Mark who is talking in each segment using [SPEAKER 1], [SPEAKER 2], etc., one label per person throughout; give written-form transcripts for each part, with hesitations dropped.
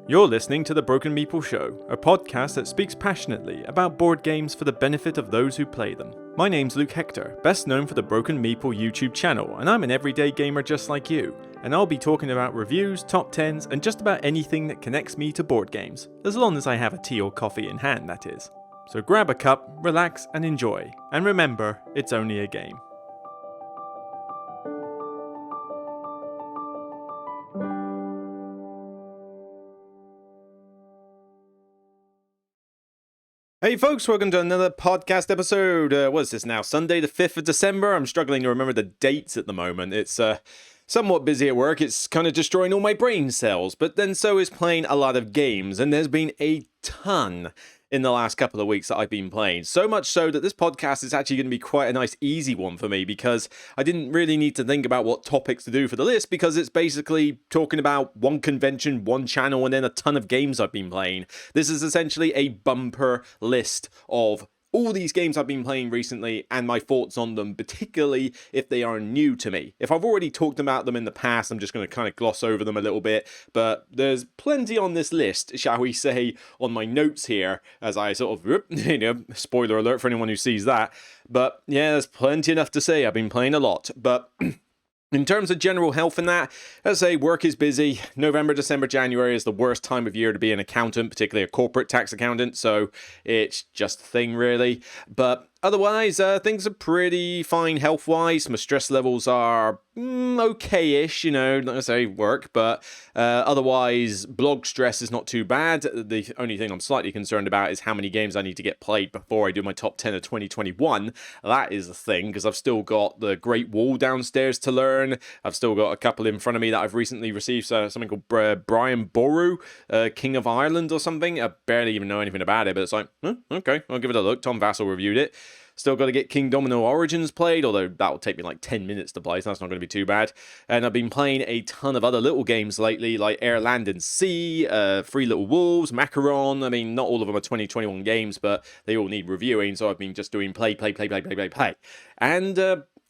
[SPEAKER 1] You're listening to The Broken Meeple Show, a podcast that speaks passionately about board games for the benefit of those who play them. My name's Luke Hector, best known for the Broken Meeple YouTube channel, and I'm an everyday gamer just like you. And I'll be talking about reviews, top 10s, and just about anything that connects me to board games, as long as I have a tea or coffee in hand, that is. So grab a cup, relax, and enjoy. And remember, it's only a game. Hey folks, welcome to another podcast episode. What is this now? Sunday the 5th of December? I'm struggling to remember the dates at the moment. It's somewhat busy at work. It's kind of destroying all my brain cells, but then so is playing a lot of games, and there's been a ton in the last couple of weeks that I've been playing. So much so that this podcast is actually going to be quite a nice easy one for me, because I didn't really need to think about what topics to do for the list, because it's basically talking about one convention, one channel, and then a ton of games I've been playing. This is essentially a bumper list of all these games I've been playing recently and my thoughts on them, particularly if they are new to me. If I've already talked about them in the past, I'm just going to kind of gloss over them a little bit, but there's plenty on this list, shall we say, on my notes here, as I sort of, spoiler alert for anyone who sees that. But yeah, there's plenty enough to say. I've been playing a lot, but in terms of general health and that, as I say, work is busy. November, December, January is the worst time of year to be an accountant, particularly a corporate tax accountant, so it's just a thing, really. But otherwise, things are pretty fine health-wise. My stress levels are okay-ish, like I say, work, but otherwise, blog stress is not too bad. The only thing I'm slightly concerned about is how many games I need to get played before I do my top 10 of 2021. That is the thing, because I've still got the Great Wall downstairs to learn. I've still got a couple in front of me that I've recently received, something called Brian Boru, King of Ireland or something. I barely even know anything about it, but it's like, okay, I'll give it a look. Tom Vassell reviewed it. Still got to get King Domino Origins played, although that will take me like 10 minutes to play, so that's not going to be too bad. And I've been playing a ton of other little games lately, like Air, Land and Sea, Three Little Wolves, Macaron. I mean, not all of them are 2021 games, but they all need reviewing, so I've been just doing play. And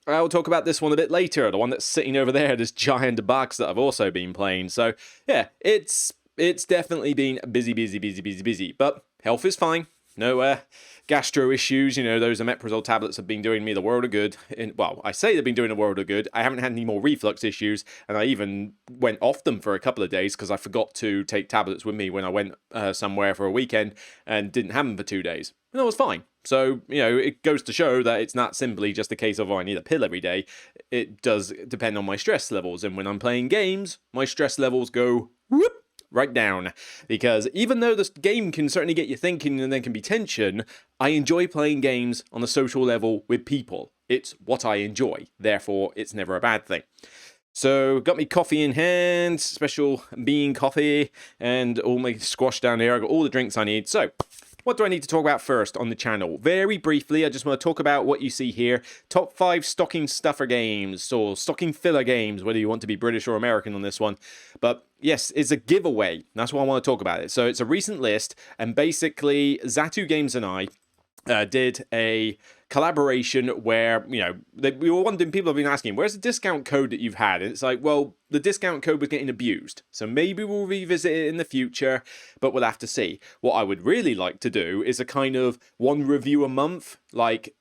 [SPEAKER 1] I'll talk about this one a bit later, the one that's sitting over there, this giant box that I've also been playing. So yeah, it's definitely been busy, but health is fine. No gastro issues, those omeprazole tablets have been doing me the world of good. Well, I say they've been doing the world of good. I haven't had any more reflux issues, and I even went off them for a couple of days because I forgot to take tablets with me when I went somewhere for a weekend and didn't have them for 2 days. And that was fine. So, it goes to show that it's not simply just a case of, I need a pill every day. It does depend on my stress levels, and when I'm playing games, my stress levels go whoop right down, because even though this game can certainly get you thinking and there can be tension, I enjoy playing games on a social level with people. It's what I enjoy, therefore it's never a bad thing. So, got me coffee in hand, special bean coffee, and all my squash down here. I got all the drinks I need. So, what do I need to talk about first on the channel? Very briefly, I just want to talk about what you see here. Top 5 stocking stuffer games, or stocking filler games, whether you want to be British or American on this one. But yes, it's a giveaway. That's why I want to talk about it. So it's a recent list, and basically ZATU Games and I did a collaboration where, we were wondering, people have been asking, where's the discount code that you've had? And it's like, well, the discount code was getting abused. So maybe we'll revisit it in the future, but we'll have to see. What I would really like to do is a kind of one review a month, like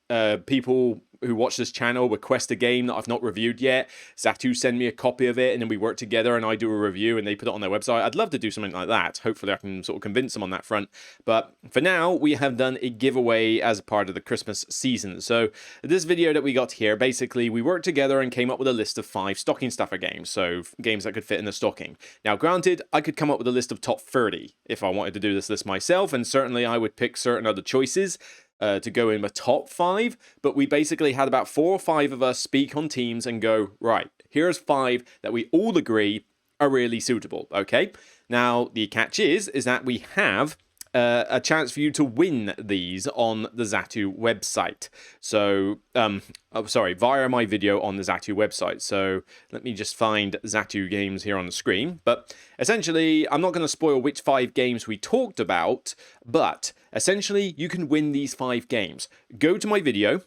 [SPEAKER 1] people who watch this channel request a game that I've not reviewed yet. ZATU send me a copy of it, and then we work together and I do a review and they put it on their website. I'd love to do something like that. Hopefully I can sort of convince them on that front. But for now, we have done a giveaway as part of the Christmas season. So this video that we got here, basically we worked together and came up with a list of 5 stocking stuffer games. So games that could fit in the stocking. Now granted, I could come up with a list of top 30 if I wanted to do this list myself, and certainly I would pick certain other choices to go in the top 5, but we basically had about 4 or 5 of us speak on teams and go, right, here's 5 that we all agree are really suitable, okay? Now, the catch is that we have a chance for you to win these on the ZATU website. So, via my video on the ZATU website. So let me just find ZATU Games here on the screen. But essentially, I'm not going to spoil which 5 games we talked about, but essentially, you can win these 5 games. Go to my video,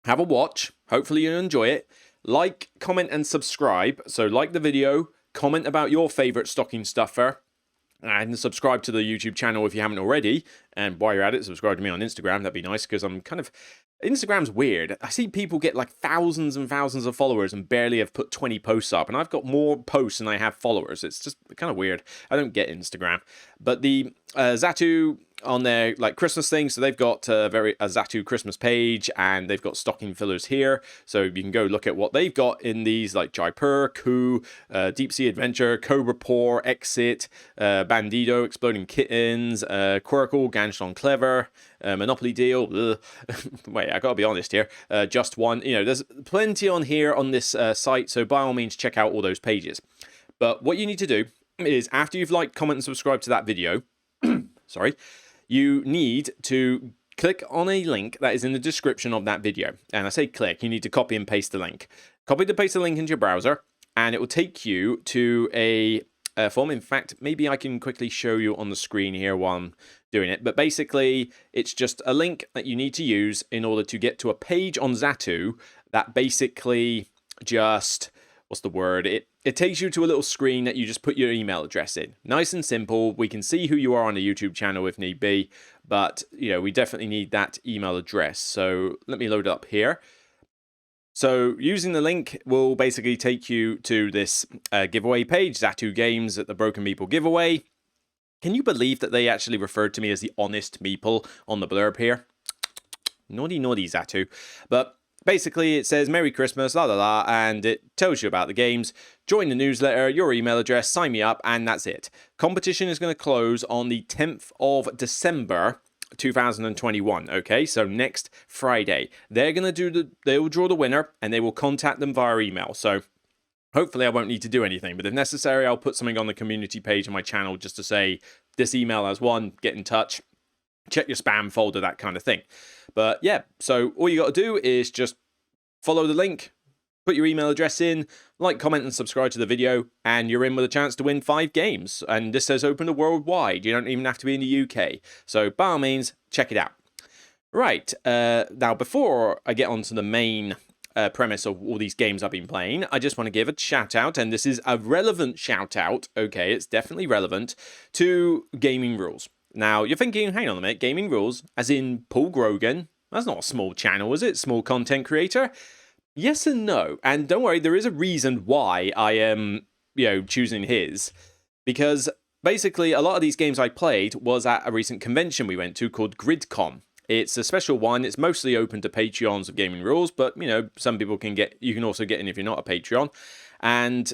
[SPEAKER 1] have a watch, hopefully you'll enjoy it, like, comment, and subscribe. So like the video, comment about your favorite stocking stuffer, And subscribe to the YouTube channel if you haven't already. And while you're at it, subscribe to me on Instagram. That'd be nice, because I'm kind of... Instagram's weird. I see people get like thousands and thousands of followers and barely have put 20 posts up. And I've got more posts than I have followers. It's just kind of weird. I don't get Instagram. But the ZATU on their like Christmas thing, so they've got a ZATU Christmas page, and they've got stocking fillers here, so you can go look at what they've got in these, like Jaipur, Coup, Deep Sea Adventure, Cobra Pour, Exit, Bandido, Exploding Kittens, Quirkle, Ganshon Clever, Monopoly Deal. Wait, I gotta be honest here. Just One. You know, there's plenty on here on this site, so by all means check out all those pages. But what you need to do is, after you've liked, comment, and subscribed to that video, sorry, you need to click on a link that is in the description of that video. And I say click, you need to copy and paste the link. Copy and paste the link into your browser, and it will take you to a form. In fact, maybe I can quickly show you on the screen here while I'm doing it. But basically, it's just a link that you need to use in order to get to a page on ZATU that basically just... what's the word? It takes you to a little screen that you just put your email address in. Nice and simple. We can see who you are on the YouTube channel if need be, but you know, we definitely need that email address. So let me load it up here. So using the link will basically take you to this giveaway page, ZATU Games at the Broken Meeple giveaway. Can you believe that they actually referred to me as the honest Meeple on the blurb here? Naughty, naughty ZATU. But basically, it says Merry Christmas, la la la, and it tells you about the games. Join the newsletter, your email address, sign me up, and that's it. Competition is going to close on the 10th of December 2021. Okay, so next Friday. They're going to they will draw the winner, and they will contact them via email. So hopefully I won't need to do anything, but if necessary, I'll put something on the community page on my channel just to say, this email has won, get in touch. Check your spam folder, that kind of thing. But yeah, so all you got to do is just follow the link, put your email address in, like, comment, and subscribe to the video, and you're in with a chance to win 5 games. And this says open to worldwide. You don't even have to be in the UK. So by all means, check it out. Right, now before I get on to the main premise of all these games I've been playing, I just want to give a shout out, and this is a relevant shout out, okay, it's definitely relevant, to gaming rules. Now, you're thinking, hang on a minute, gaming rules, as in Paul Grogan? That's not a small channel, is it? Small content creator? Yes and no. And don't worry, there is a reason why I am, choosing his. Because basically, a lot of these games I played was at a recent convention we went to called GRIDCON. It's a special one. It's mostly open to Patreons of gaming rules, but, some people can get, you can also get in if you're not a Patreon. And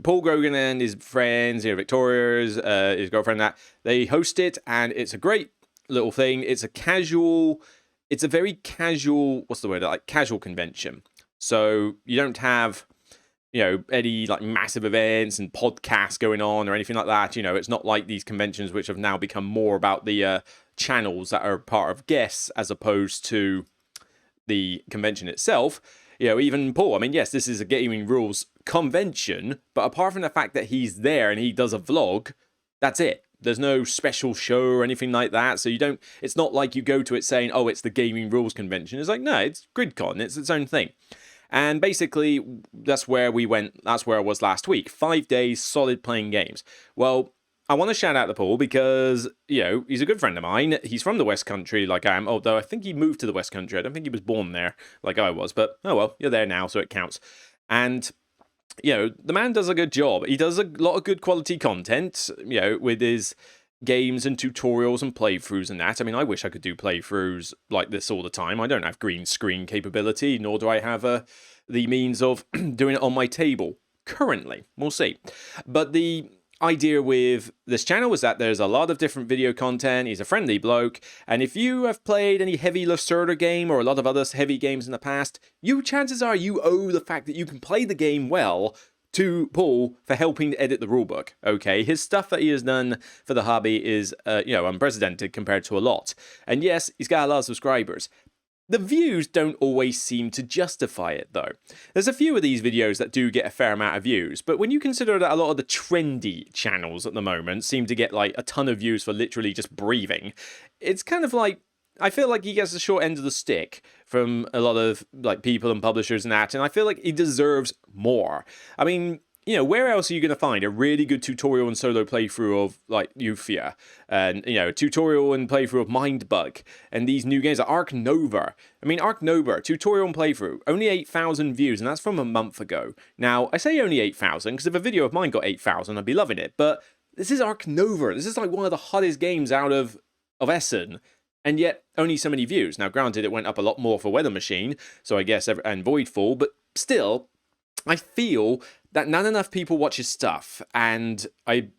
[SPEAKER 1] Paul Grogan and his friends, Victoria's, his girlfriend, they host it, and it's a great little thing. It's a very casual, what's the word, like casual convention. So you don't have, any like massive events and podcasts going on or anything like that. It's not like these conventions which have now become more about the channels that are part of guests as opposed to the convention itself. Even Paul, I mean, yes, this is a gaming rules convention, but apart from the fact that he's there and he does a vlog, that's it. There's no special show or anything like that. So it's not like you go to it saying, oh, it's the gaming rules convention. It's like, no, it's GRIDCON. It's its own thing. And basically, that's where we went. That's where I was last week. 5 days, solid playing games. Well, I want to shout out to Paul because, he's a good friend of mine. He's from the West Country like I am, although I think he moved to the West Country. I don't think he was born there like I was, but oh well, you're there now, so it counts. And, the man does a good job. He does a lot of good quality content, with his games and tutorials and playthroughs and that. I mean, I wish I could do playthroughs like this all the time. I don't have green screen capability, nor do I have the means of doing it on my table currently. We'll see. But the idea with this channel is that there's a lot of different video content. He's a friendly bloke, and if you have played any heavy Lacerda game or a lot of other heavy games in the past, chances are you owe the fact that you can play the game well to Paul for helping to edit the rulebook. Okay, his stuff that he has done for the hobby is unprecedented compared to a lot, and yes, he's got a lot of subscribers. The views don't always seem to justify it, though. There's a few of these videos that do get a fair amount of views, but when you consider that a lot of the trendy channels at the moment seem to get, like, a ton of views for literally just breathing, it's kind of like, I feel like he gets the short end of the stick from a lot of, like, people and publishers and that, and I feel like he deserves more. I mean, where else are you going to find a really good tutorial and solo playthrough of, like, Euthia? And, a tutorial and playthrough of Mindbug. And these new games like Ark Nova. I mean, Ark Nova, tutorial and playthrough, only 8,000 views, and that's from a month ago. Now, I say only 8,000, because if a video of mine got 8,000, I'd be loving it. But this is Ark Nova. This is, like, one of the hottest games out of Essen. And yet, only so many views. Now, granted, it went up a lot more for Weather Machine, so I guess, and Voidfall, but still, I feel that not enough people watch his stuff, and I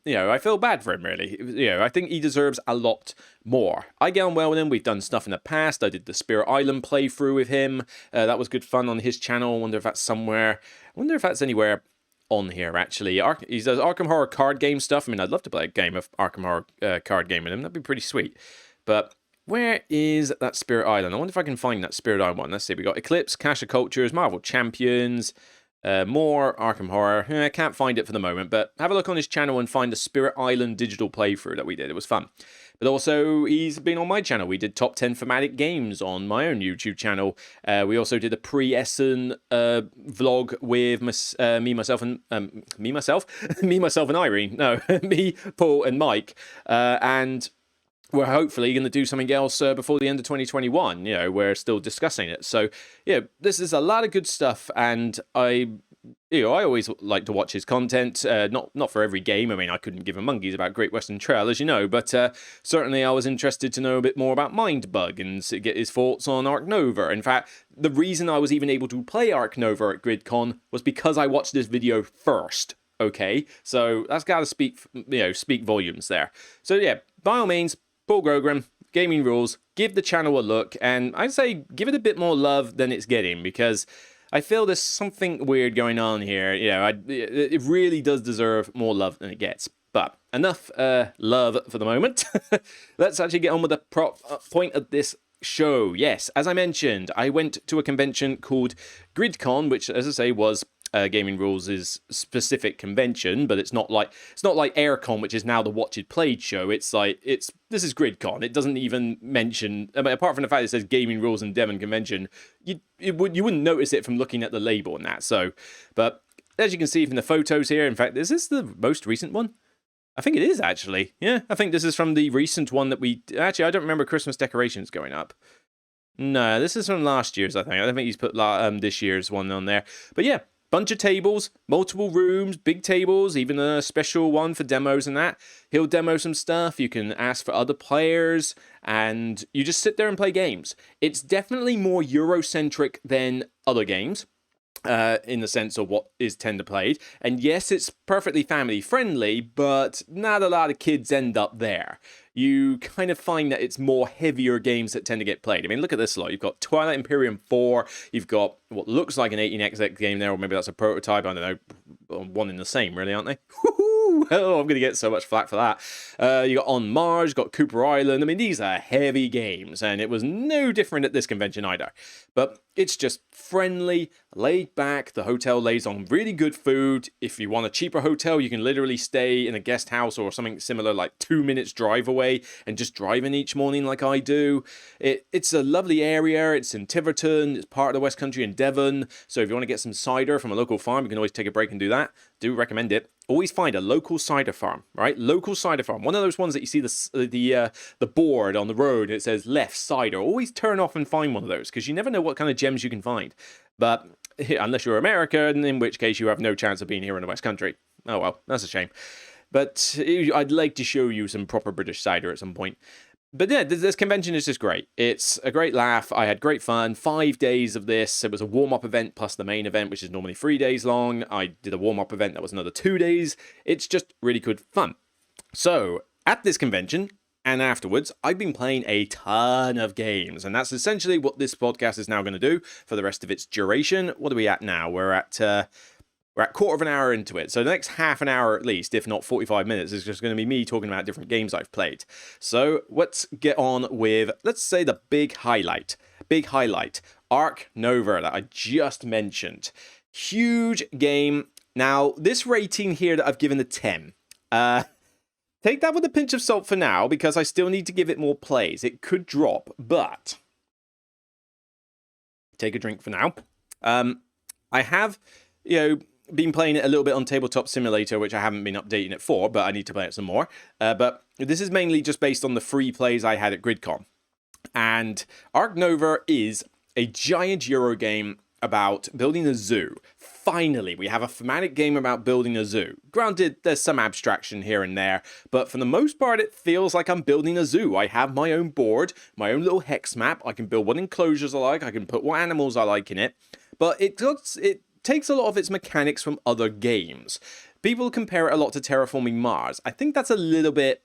[SPEAKER 1] feel bad for him, really. I think he deserves a lot more. I get on well with him. We've done stuff in the past. I did the Spirit Island playthrough with him. That was good fun on his channel. I wonder if that's somewhere. I wonder if that's anywhere on here, actually. He does Arkham Horror card game stuff. I mean, I'd love to play a game of Arkham Horror card game with him. That'd be pretty sweet. But where is that Spirit Island? I wonder if I can find that Spirit Island one. Let's see. We got Eclipse, Clash of Cultures, Marvel Champions, more Arkham Horror. I can't find it for the moment, but have a look on his channel and find the Spirit Island digital playthrough that we did. It was fun. But also, he's been on my channel. We did top 10 thematic games on my own YouTube channel. We also did a pre-Essen vlog with me, myself, and Irene. No, me, Paul, and Mike. And we're hopefully going to do something else before the end of 2021. We're still discussing it. So, this is a lot of good stuff, and I always like to watch his content. Not for every game. I mean, I couldn't give a monkeys about Great Western Trail, as you know, but certainly I was interested to know a bit more about Mindbug and get his thoughts on Ark Nova. In fact, the reason I was even able to play Ark Nova at GRIDCON was because I watched this video first. Okay, so that's got to speak volumes there. So yeah, by all means, Paul Grogan, Gaming Rules, give the channel a look, and I'd say give it a bit more love than it's getting, because I feel there's something weird going on here. It really does deserve more love than it gets. But enough love for the moment. Let's actually get on with the point of this show. Yes, as I mentioned, I went to a convention called GRIDCON, which, as I say, was Gaming Rules' specific convention, but it's not like AirCon, which is now the Watch It Played show. This is GRIDCON. It doesn't even mention, I mean, apart from the fact it says Gaming Rules and Devon Convention, you wouldn't notice it from looking at the label and that. So, but as you can see from the photos here, in fact, is this the most recent one? I think it is, actually. Yeah, I think this is from the recent one that actually, I don't remember Christmas decorations going up. No, this is from last year's, I think. I don't think he's put this year's one on there. But yeah, bunch of tables, multiple rooms, big tables, even a special one for demos and that. He'll demo some stuff. You can ask for other players, and you just sit there and play games. It's definitely more Eurocentric than other games, in the sense of what is tend to played. And yes, it's perfectly family friendly, but not a lot of kids end up there. You kind of find that it's more heavier games that tend to get played. I mean, look at this lot. You've got Twilight Imperium 4. You've got what looks like an 18XX game there, or maybe that's a prototype. I don't know. One in the same, really, aren't they? Oh, I'm going to get so much flack for that. You got On Mars, got Cooper Island. I mean, these are heavy games, and it was no different at this convention either. But it's just friendly, laid back. The hotel lays on really good food. If you want a cheaper hotel, you can literally stay in a guest house or something similar, like 2 minutes drive away, and just drive in each morning like I do. It's a lovely area. It's in Tiverton. It's part of the West Country in Devon. So if you want to get some cider from a local farm, you can always take a break and do that. Do recommend it. Always find a local cider farm, right? Local cider farm. One of those ones that you see the board on the road. It says left cider. Always turn off and find one of those, because you never know what kind of gems you can find. But unless you're American, in which case you have no chance of being here in the West Country. Oh well, that's a shame. But I'd like to show you some proper British cider at some point. But yeah, this convention is just great. It's a great laugh. I had great fun. 5 days of this. It was a warm-up event plus the main event, which is normally 3 days long. I did a warm-up event that was another 2 days. It's just really good fun. So, at this convention and afterwards, I've been playing a ton of games. And that's essentially what this podcast is now going to do for the rest of its duration. What are we at now? We're at quarter of an hour into it. So the next half an hour at least, if not 45 minutes, is just going to be me talking about different games I've played. So let's get on with, let's say, the big highlight. Ark Nova that I just mentioned. Huge game. Now, this rating here that I've given a 10. Take that with a pinch of salt for now, because I still need to give it more plays. It could drop, but take a drink for now. I have, been playing it a little bit on Tabletop Simulator, which I haven't been updating it for, but I need to play it some more. But this is mainly just based on the free plays I had at GRIDCON. And Ark Nova is a giant Euro game about building a zoo. Finally, we have a thematic game about building a zoo. Granted, there's some abstraction here and there, but for the most part, it feels like I'm building a zoo. I have my own board, my own little hex map. I can build what enclosures I like. I can put what animals I like in it. But it takes a lot of its mechanics from other games. People compare it a lot to Terraforming Mars. I think that's a little bit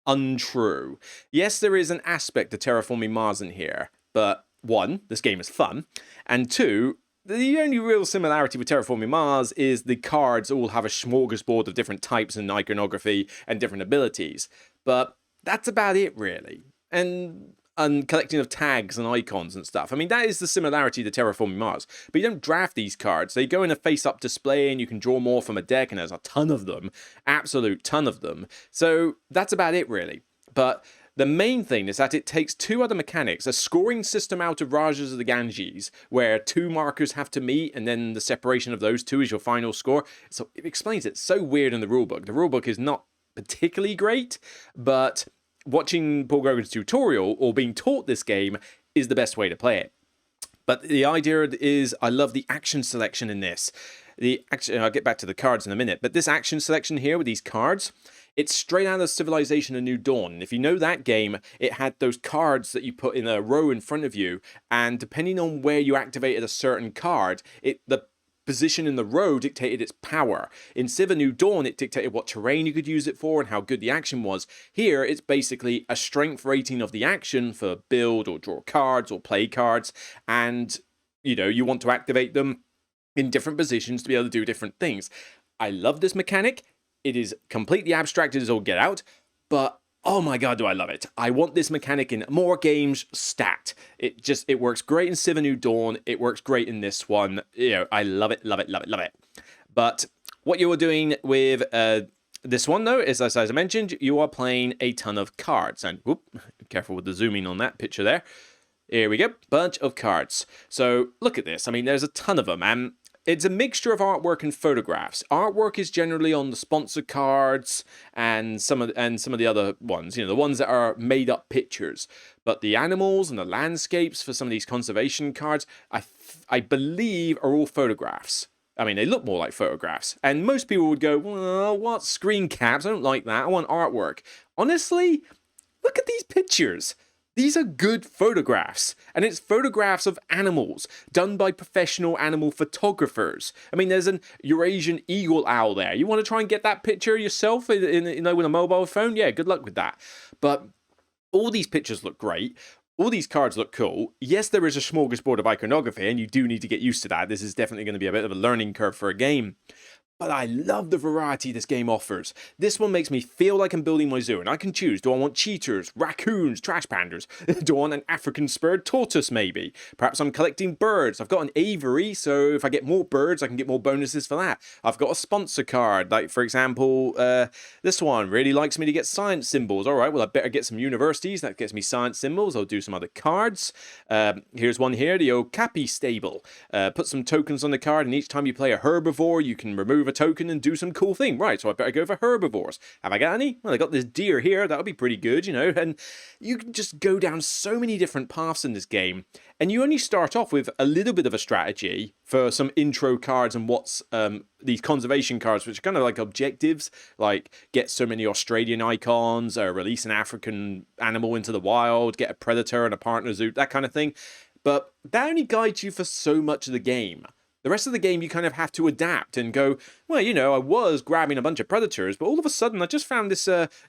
[SPEAKER 1] untrue. Yes, there is an aspect of Terraforming Mars in here, but one, this game is fun, and two, the only real similarity with Terraforming Mars is the cards all have a smorgasbord of different types and iconography and different abilities. But that's about it, really. And collecting of tags and icons and stuff. I mean, that is the similarity to Terraforming Mars. But you don't draft these cards. They go in a face-up display and you can draw more from a deck, and there's a ton of them. Absolute ton of them. So that's about it, really. But the main thing is that it takes two other mechanics, a scoring system out of Rajas of the Ganges, where two markers have to meet, and then the separation of those two is your final score. So it explains it so weird in the rulebook. The rulebook is not particularly great, but watching Paul Grogan's tutorial, or being taught this game, is the best way to play it. But the idea is, I love the action selection in this. I'll get back to the cards in a minute, but this action selection here with these cards, it's straight out of Civilization: A New Dawn. And if you know that game, it had those cards that you put in a row in front of you, and depending on where you activated a certain card, the position in the row dictated its power. In Civ: A New Dawn, it dictated what terrain you could use it for and how good the action was. Here, it's basically a strength rating of the action for build or draw cards or play cards, and you want to activate them in different positions to be able to do different things. I love this mechanic. It is completely abstracted as all get out, but oh my god, do I love it. I want this mechanic in more games, stat. It works great in Civ: A New Dawn. It works great in this one. I love it, love it, love it, love it. But what you are doing with this one, though, is, as I mentioned, you are playing a ton of cards. And, whoop, careful with the zooming on that picture there. Here we go, bunch of cards. So, look at this. I mean, there's a ton of them, and it's a mixture of artwork and photographs. Artwork is generally on the sponsor cards and some of the other ones, the ones that are made up pictures. But the animals and the landscapes for some of these conservation cards, I believe, are all photographs. I mean, they look more like photographs. And most people would go, well, what, screen caps? I don't like that. I want artwork. Honestly, look at these pictures. These are good photographs, and it's photographs of animals done by professional animal photographers. I mean, there's an Eurasian eagle owl there. You want to try and get that picture yourself with a mobile phone? Yeah, good luck with that. But all these pictures look great. All these cards look cool. Yes, there is a smorgasbord of iconography, and you do need to get used to that. This is definitely going to be a bit of a learning curve for a game. But I love the variety this game offers. This one makes me feel like I'm building my zoo, and I can choose. Do I want cheetahs, raccoons, trash pandas? Do I want an African spurred tortoise, maybe? Perhaps I'm collecting birds. I've got an aviary, so if I get more birds, I can get more bonuses for that. I've got a sponsor card, like, for example, this one really likes me to get science symbols. All right, well, I better get some universities. That gets me science symbols. I'll do some other cards. Here's one here, the Okapi stable. Put some tokens on the card, and each time you play a herbivore, you can remove a token and do some cool thing. Right, so I better go for herbivores. Have I got any? Well, I got this deer here. That'll be pretty good, and you can just go down so many different paths in this game, and you only start off with a little bit of a strategy for some intro cards and what's these conservation cards, which are kind of like objectives, like get so many Australian icons, release an African animal into the wild, get a predator and a partner zoo, that kind of thing. But that only guides you for so much of the game. The rest of the game, you kind of have to adapt and go, well, I was grabbing a bunch of predators, but all of a sudden I just found this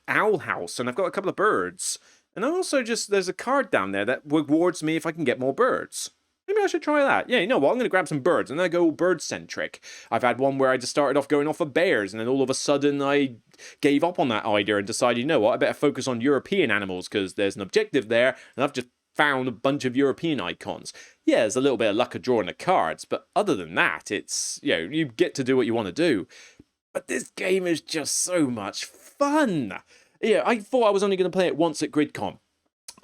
[SPEAKER 1] owl house, and I've got a couple of birds. And I also there's a card down there that rewards me if I can get more birds. Maybe I should try that. Yeah, you know what? I'm going to grab some birds, and then I go bird-centric. I've had one where I just started off going off of bears, and then all of a sudden I gave up on that idea and decided, you know what, I better focus on European animals because there's an objective there, and I've just found a bunch of European icons. Yeah, there's a little bit of luck of drawing the cards, but other than that, it's, you get to do what you want to do. But this game is just so much fun. Yeah, I thought I was only going to play it once at GRIDCON.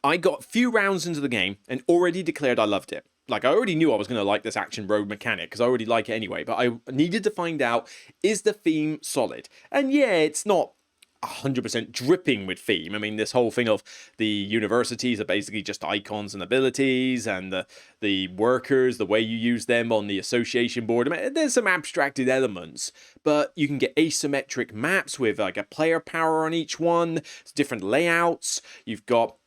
[SPEAKER 1] I got a few rounds into the game and already declared I loved it. like, I already knew I was going to like this action rogue mechanic because I already like it anyway, but I needed to find out, is the theme solid? And yeah, it's not 100% dripping with theme. I mean, this whole thing of the universities are basically just icons and abilities, and the workers, the way you use them on the association board. I mean, there's some abstracted elements, but you can get asymmetric maps with like a player power on each one. It's different layouts. You've got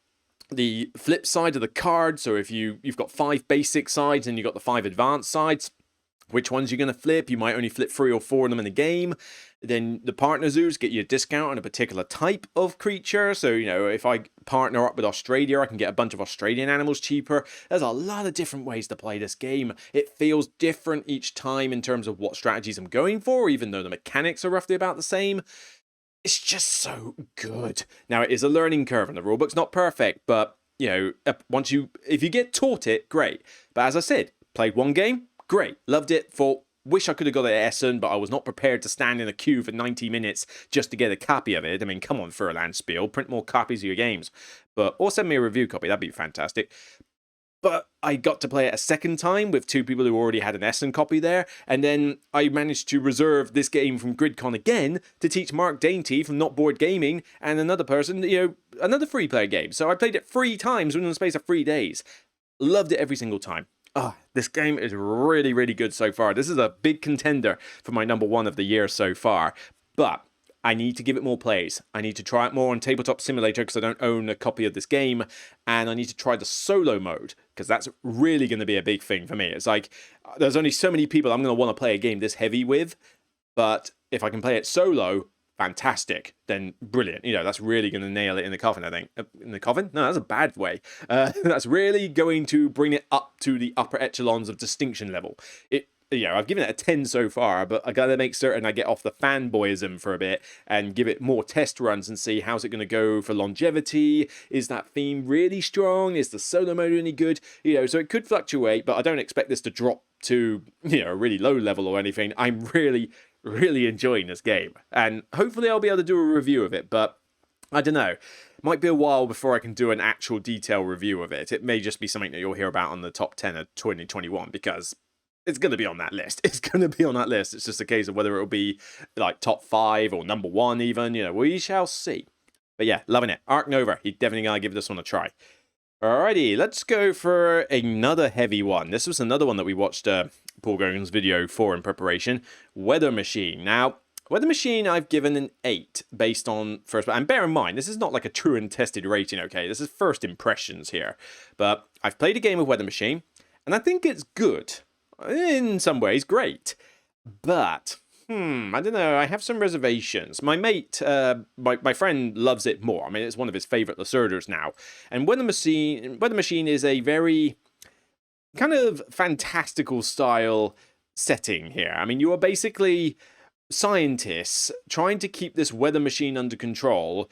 [SPEAKER 1] the flip side of the card, so if you've got 5 basic sides and you've got the 5 advanced sides, which ones you're going to flip? You might only flip 3 or 4 of them in the game. Then the partner zoos get you a discount on a particular type of creature. So, you know, if I partner up with Australia, I can get a bunch of Australian animals cheaper. There's a lot of different ways to play this game. It feels different each time in terms of what strategies I'm going for, even though the mechanics are roughly about the same. It's just so good. Now, it is a learning curve, and the rulebook's not perfect, but, you know, if you get taught it, great. But as I said, played one game, great, loved it, wish I could have got it at Essen, but I was not prepared to stand in a queue for 90 minutes just to get a copy of it. I mean, come on, Furlan Spiel, print more copies of your games. Or send me a review copy, that'd be fantastic. But I got to play it a second time with 2 people who already had an Essen copy there, and then I managed to reserve this game from GRIDCON again to teach Mark Dainty from Not Board Gaming and another person, you know, another free-player game. So I played it 3 times within the space of 3 days. Loved it every single time. This game is really, really good so far. This is a big contender for my number 1 of the year so far. But I need to give it more plays. I need to try it more on Tabletop Simulator because I don't own a copy of this game. And I need to try the solo mode because that's really going to be a big thing for me. It's like, there's only so many people I'm going to want to play a game this heavy with. But if I can play it solo, fantastic, then brilliant. You know, that's really going to nail it in the coffin, I think. In the coffin? No, that's a bad way. That's really going to bring it up to the upper echelons of distinction level. I've given it a 10 so far, but I gotta make certain I get off the fanboyism for a bit and give it more test runs and see how's it going to go for longevity. Is that theme really strong? Is the solo mode any good? You know, so it could fluctuate, but I don't expect this to drop to, you know, a really low level or anything. I'm really, really enjoying this game, and hopefully I'll be able to do a review of it, but I don't know. Might be a while before I can do an actual detailed review of it. It may just be something that you'll hear about on the top 10 of 2021 because it's going to be on that list. It's going to be on that list. It's just a case of whether it'll be like top 5 or number 1 even. You know, we shall see. But yeah, loving it. Ark Nova. You're definitely going to give this one a try. Alrighty, let's go for another heavy one. This was another one that we watched Paul Grogan's video for in preparation. Weather Machine. Now, Weather Machine I've given an 8 based on first... And bear in mind, this is not like a true and tested rating, okay? This is first impressions here. But I've played a game of Weather Machine, and I think it's good. In some ways, great. But, I don't know, I have some reservations. My mate, my friend loves it more. I mean, it's one of his favourite Lacerdas now. And Weather Machine is a very kind of fantastical style setting here. I mean, you are basically scientists trying to keep this weather machine under control,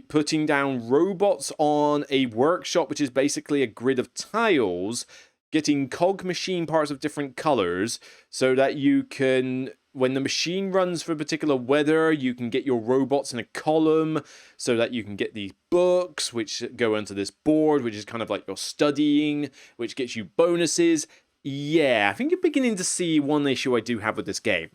[SPEAKER 1] putting down robots on a workshop, which is basically a grid of tiles, getting cog machine parts of different colors so that you can, when the machine runs for a particular weather, you can get your robots in a column so that you can get these books which go onto this board, which is kind of like your studying, which gets you bonuses. Yeah, I think you're beginning to see one issue I do have with this game.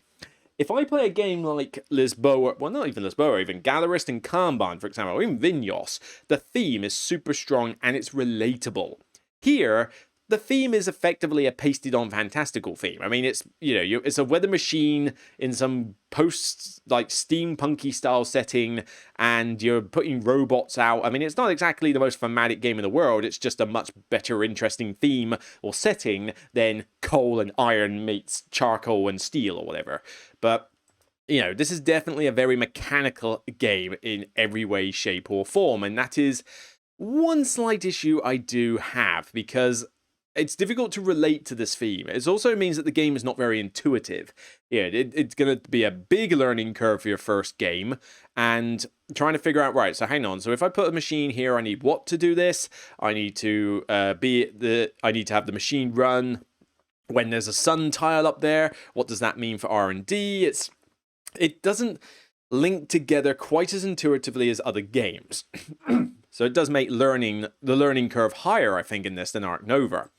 [SPEAKER 1] If I play a game like Lisboa, well, not even Lisboa, even Galerist and Kanban, for example, or even Vinyos, the theme is super strong and it's relatable. Here, the theme is effectively a pasted-on fantastical theme. I mean, it's, you know, it's a weather machine in some post, like, steampunky style setting, and you're putting robots out. I mean, it's not exactly the most thematic game in the world. It's just a much better, interesting theme or setting than coal and iron meets charcoal and steel or whatever. But, you know, this is definitely a very mechanical game in every way, shape, or form, and that is one slight issue I do have, because it's difficult to relate to this theme. It also means that the game is not very intuitive. Yeah, it's going to be a big learning curve for your first game, and trying to figure out, right, so hang on, so if I put a machine here, I need what to do this? I need to have the machine run when there's a sun tile up there. What does that mean for R&D? It doesn't link together quite as intuitively as other games. So it does make the learning curve higher, I think, in this than Ark Nova.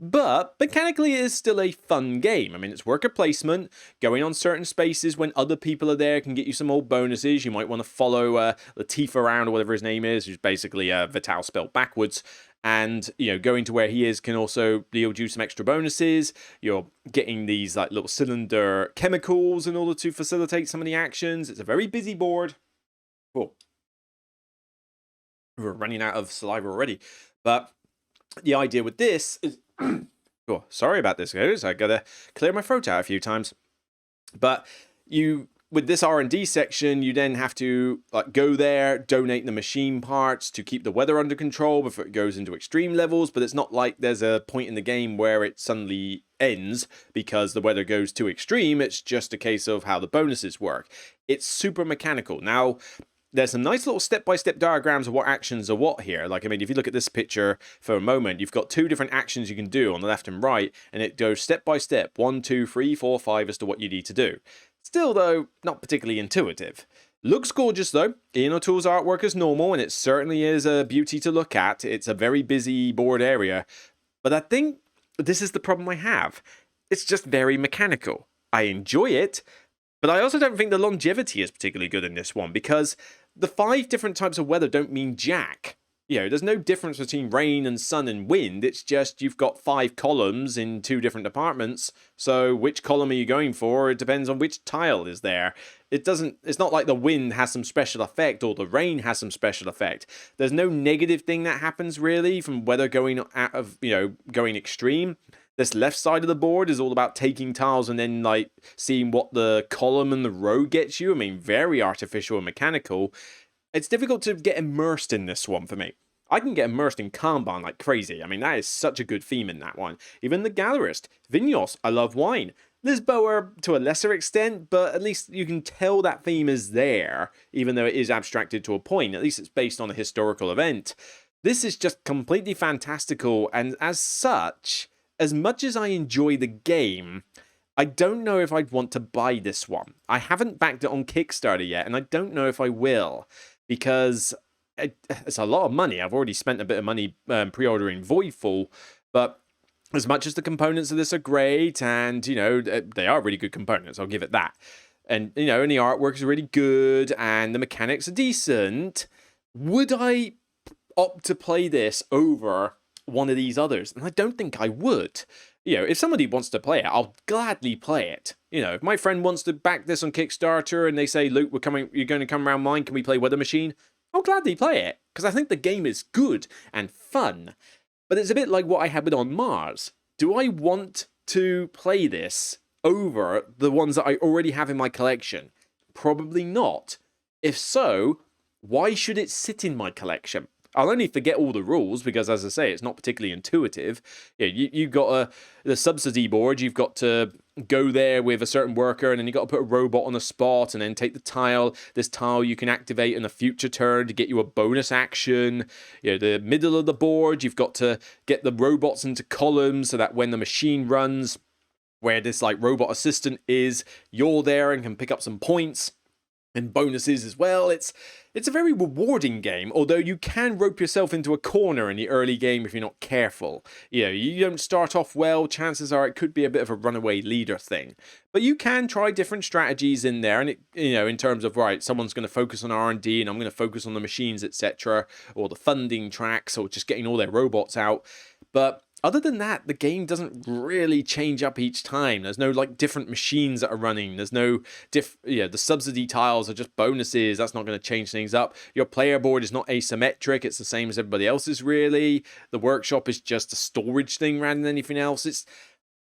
[SPEAKER 1] But mechanically, it is still a fun game. I mean, it's worker placement. Going on certain spaces when other people are there can get you some old bonuses. You might want to follow Latif around, or whatever his name is, who's basically Vital spelled backwards. And, you know, going to where he is can also yield you some extra bonuses. You're getting these like little cylinder chemicals in order to facilitate some of the actions. It's a very busy board. Cool. We're running out of saliva already. But the idea with this is... oh, sorry about this, guys. I gotta clear my throat out a few times. But with this R&D section, you then have to like go there, donate the machine parts to keep the weather under control before it goes into extreme levels. But it's not like there's a point in the game where it suddenly ends because the weather goes too extreme. It's just a case of how the bonuses work. It's super mechanical. Now, there's some nice little step-by-step diagrams of what actions are what here. Like, I mean, if you look at this picture for a moment, you've got 2 different actions you can do on the left and right, and it goes step-by-step, 1, 2, 3, 4, 5 as to what you need to do. Still, though, not particularly intuitive. Looks gorgeous, though. Ian O'Toole's artwork is normal, and it certainly is a beauty to look at. It's a very busy board area. But I think this is the problem I have. It's just very mechanical. I enjoy it, but I also don't think the longevity is particularly good in this one, because the 5 different types of weather don't mean jack. You know, there's no difference between rain and sun and wind. It's just you've got 5 columns in 2 different departments. So which column are you going for? It depends on which tile is there. It's not like the wind has some special effect or the rain has some special effect. There's no negative thing that happens really from weather going out of, you know, going extreme. This left side of the board is all about taking tiles and then like seeing what the column and the row gets you. I mean, very artificial and mechanical. It's difficult to get immersed in this one for me. I can get immersed in Kanban like crazy. I mean, that is such a good theme in that one. Even the Gallerist. Vinyos, I love wine. Lisboa to a lesser extent, but at least you can tell that theme is there, even though it is abstracted to a point. At least it's based on a historical event. This is just completely fantastical, and as such, as much as I enjoy the game, I don't know if I'd want to buy this one. I haven't backed it on Kickstarter yet, and I don't know if I will, because it's a lot of money. I've already spent a bit of money pre-ordering Voidfall, but as much as the components of this are great, and, you know, they are really good components, I'll give it that. And, you know, and the artwork is really good, and the mechanics are decent. Would I opt to play this over one of these others? And I don't think I would. You know, if somebody wants to play it, I'll gladly play it. You know, if my friend wants to back this on Kickstarter and they say, Luke, you're going to come around mine, can we play Weather Machine? I'll gladly play it, because I think the game is good and fun. But it's a bit like what I had with On Mars. Do I want to play this over the ones that I already have in my collection? Probably not. If so, why should it sit in my collection? I'll only forget all the rules because, as I say, it's not particularly intuitive. Yeah, you've got the subsidy board. You've got to go there with a certain worker, and then you've got to put a robot on a spot and then take the tile. This tile you can activate in a future turn to get you a bonus action. You know, the middle of the board, you've got to get the robots into columns so that when the machine runs, where this like robot assistant is, you're there and can pick up some points and bonuses as well. It's a very rewarding game, although you can rope yourself into a corner in the early game if you're not careful. You know, you don't start off well, chances are it could be a bit of a runaway leader thing. But you can try different strategies in there, and you know, in terms of, right, someone's going to focus on R&D and I'm going to focus on the machines, etc., or the funding tracks, or just getting all their robots out. But other than that, the game doesn't really change up each time. There's no like different machines that are running. There's no the subsidy tiles are just bonuses. That's not going to change things up. Your player board is not asymmetric. It's the same as everybody else's, really. The workshop is just a storage thing rather than anything else.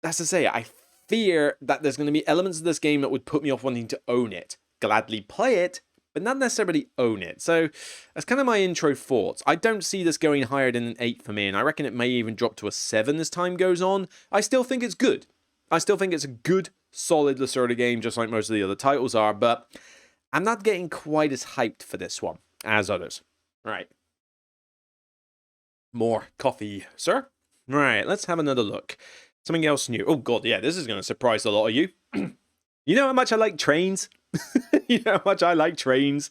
[SPEAKER 1] That's to say, I fear that there's going to be elements of this game that would put me off wanting to own it. Gladly play it, but not necessarily own it. So that's kind of my intro thoughts. I don't see this going higher than an 8 for me, and I reckon it may even drop to a 7 as time goes on. I still think it's good. I still think it's a good, solid Lacerda game, just like most of the other titles are, but I'm not getting quite as hyped for this one as others. Right. More coffee, sir? Right, let's have another look. Something else new. Oh god, yeah, this is going to surprise a lot of you. You know how much I like trains? You know how much I like trains?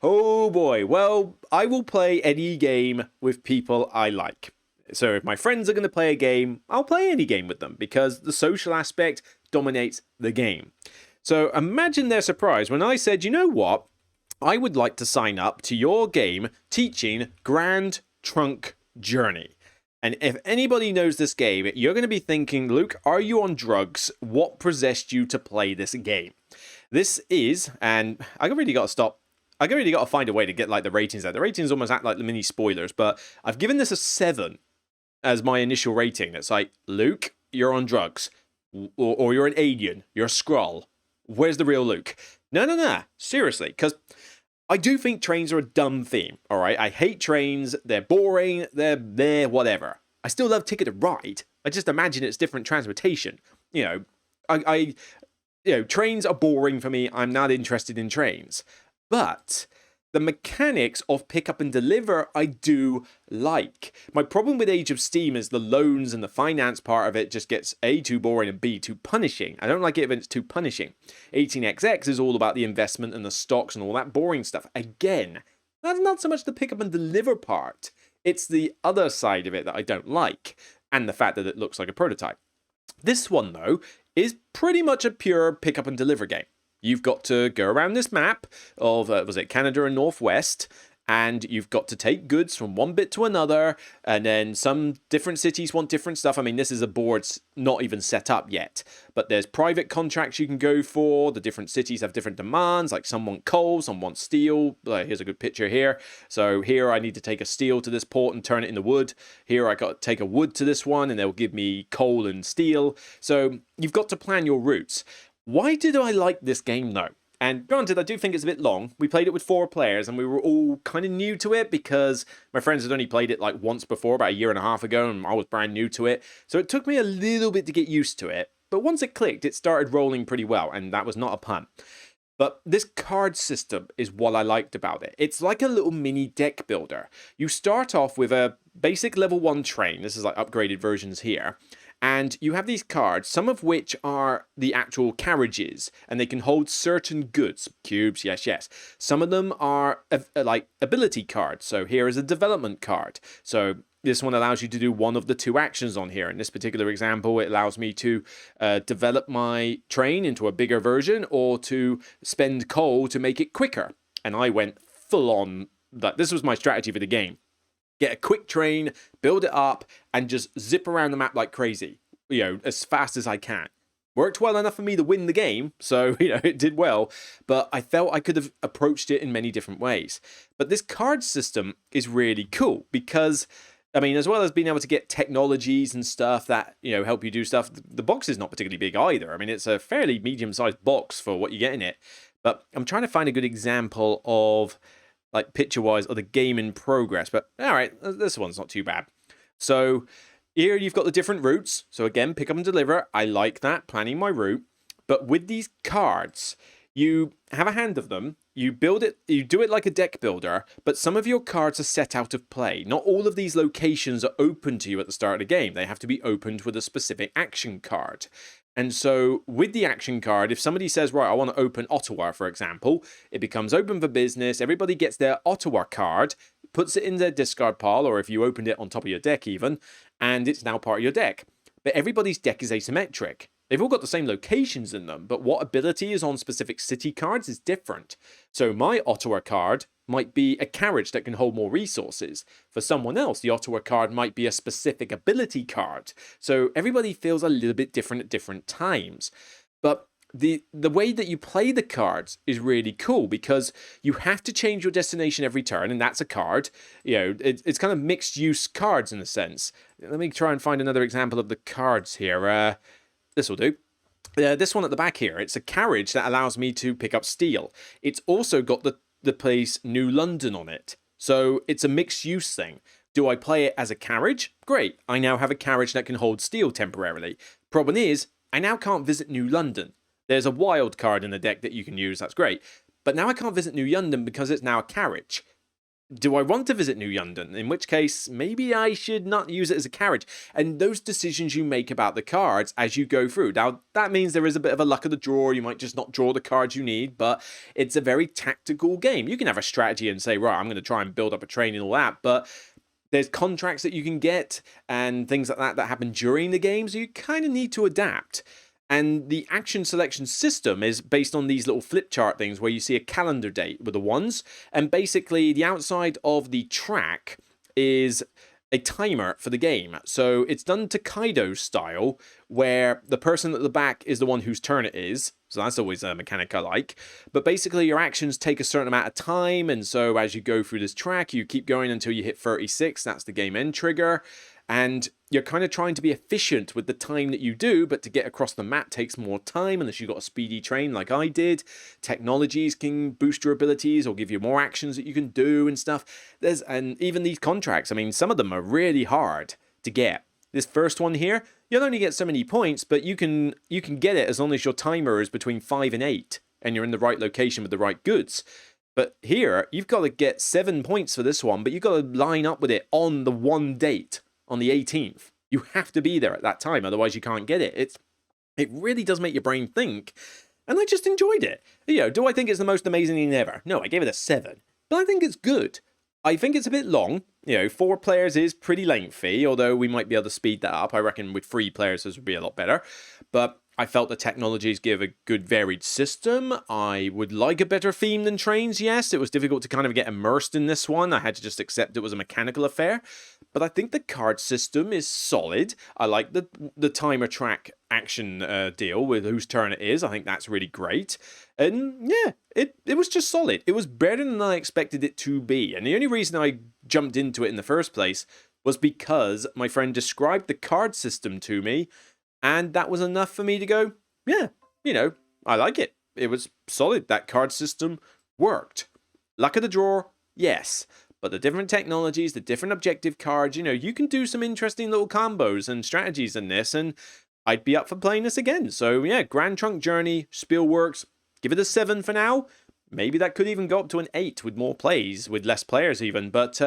[SPEAKER 1] Oh boy, well, I will play any game with people I like. So if my friends are going to play a game, I'll play any game with them because the social aspect dominates the game. So imagine their surprise when I said, you know what? I would like to sign up to your game teaching Grand Trunk Journey. And if anybody knows this game, you're going to be thinking, Luke, are you on drugs? What possessed you to play this game? This is, and I really got to stop. I really got to find a way to get like the ratings out. The ratings almost act like the mini spoilers, but I've given this a 7 as my initial rating. It's like, Luke, you're on drugs, or you're an alien, you're a Skrull. Where's the real Luke? No, seriously, because I do think trains are a dumb theme, all right? I hate trains, they're boring, they're whatever. I still love Ticket to Ride. I just imagine it's different transportation. You know, trains are boring for me. I'm not interested in trains. But the mechanics of pick up and deliver, I do like. My problem with Age of Steam is the loans and the finance part of it just gets A, too boring, and B, too punishing. I don't like it when it's too punishing. 18xx is all about the investment and the stocks and all that boring stuff. Again, that's not so much the pick up and deliver part. It's the other side of it that I don't like, and the fact that it looks like a prototype. This one, though, is pretty much a pure pick up and deliver game. You've got to go around this map of, Canada and Northwest, and you've got to take goods from one bit to another, and then some different cities want different stuff. I mean, this is a board not even set up yet, but there's private contracts you can go for. The different cities have different demands, like some want coal, some want steel. Here's a good picture here. So here I need to take a steel to this port and turn it into wood. Here I got to take a wood to this one, and they'll give me coal and steel. So you've got to plan your routes. Why did I like this game, though? And granted, I do think it's a bit long. We played it with 4 players, and we were all kind of new to it because my friends had only played it like once before, about a year and a half ago, and I was brand new to it. So it took me a little bit to get used to it. But once it clicked, it started rolling pretty well, and that was not a pun. But this card system is what I liked about it. It's like a little mini deck builder. You start off with a basic level 1 train. This is like upgraded versions here. And you have these cards, some of which are the actual carriages, and they can hold certain goods. Cubes, yes. Some of them are like ability cards. So here is a development card. So this one allows you to do one of the 2 actions on here. In this particular example, it allows me to develop my train into a bigger version, or to spend coal to make it quicker. And I went full on that. This was my strategy for the game. Get a quick train, build it up, and just zip around the map like crazy, as fast as I can. Worked well enough for me to win the game, so, it did well, but I felt I could have approached it in many different ways. But this card system is really cool because, I mean, as well as being able to get technologies and stuff that, help you do stuff, the box is not particularly big either. I mean, it's a fairly medium-sized box for what you get in it. But I'm trying to find a good example of, like, picture-wise, of the game in progress. But, all right, this one's not too bad. So here you've got the different routes. So again, pick up and deliver. I like that, planning my route. But with these cards, you have a hand of them. You build it, you do it like a deck builder, but some of your cards are set out of play. Not all of these locations are open to you at the start of the game. They have to be opened with a specific action card. And so with the action card, if somebody says, right, I want to open Ottawa, for example, it becomes open for business. Everybody gets their Ottawa card, puts it in their discard pile, or if you opened it on top of your deck even, and it's now part of your deck. But everybody's deck is asymmetric. They've all got the same locations in them, but what ability is on specific city cards is different. So my Ottawa card might be a carriage that can hold more resources. For someone else, the Ottawa card might be a specific ability card. So everybody feels a little bit different at different times. But the way that you play the cards is really cool because you have to change your destination every turn, and that's a card. It's kind of mixed use cards in a sense. Let me try and find another example of the cards here. This will do. This one at the back here, it's a carriage that allows me to pick up steel. It's also got the place New London on it. So it's a mixed use thing. Do I play it as a carriage? Great. I now have a carriage that can hold steel temporarily. Problem is, I now can't visit New London. There's a wild card in the deck that you can use. That's great. But now I can't visit New London because it's now a carriage. Do I want to visit New London? In which case, maybe I should not use it as a carriage. And those decisions you make about the cards as you go through. Now, that means there is a bit of a luck of the draw. You might just not draw the cards you need, but it's a very tactical game. You can have a strategy and say, right, I'm going to try and build up a train and all that, but there's contracts that you can get and things like that happen during the game, so you kind of need to adapt. And the action selection system is based on these little flip chart things where you see a calendar date with the ones, and basically the outside of the track is a timer for the game. So it's done Takedo style, where the person at the back is the one whose turn it is. So that's always a mechanic I like. But basically your actions take a certain amount of time, and so as you go through this track, you keep going until you hit 36. That's the game end trigger. And you're kind of trying to be efficient with the time that you do, but to get across the map takes more time unless you've got a speedy train like I did. Technologies can boost your abilities or give you more actions that you can do and stuff. And even these contracts, I mean, some of them are really hard to get. This first one here, you'll only get so many points, but you can get it as long as your timer is between 5 and 8 and you're in the right location with the right goods. But here, you've got to get 7 points for this one, but you've got to line up with it on the one date, on the 18th. You have to be there at that time, otherwise you can't get it. It really does make your brain think, and I just enjoyed it. You know, do I think it's the most amazing thing ever? No, I gave it a 7, but I think it's good. I think it's a bit long. You know, 4 players is pretty lengthy, although we might be able to speed that up. I reckon with 3 players this would be a lot better. But I felt the technologies give a good varied system. I would like a better theme than trains, yes. It was difficult to kind of get immersed in this one. I had to just accept it was a mechanical affair. But I think the card system is solid. I like the timer track action deal with whose turn it is. I think that's really great. And yeah, it was just solid. It was better than I expected it to be. And the only reason I jumped into it in the first place was because my friend described the card system to me, and that was enough for me to go, yeah, you know, I like it. It was solid. That card system worked. Luck of the draw, yes. But the different technologies, the different objective cards, you know, you can do some interesting little combos and strategies in this, and I'd be up for playing this again. So yeah, Grand Trunk Journey, Spielworks, give it a 7 for now. Maybe that could even go up to an 8 with more plays, with less players even. But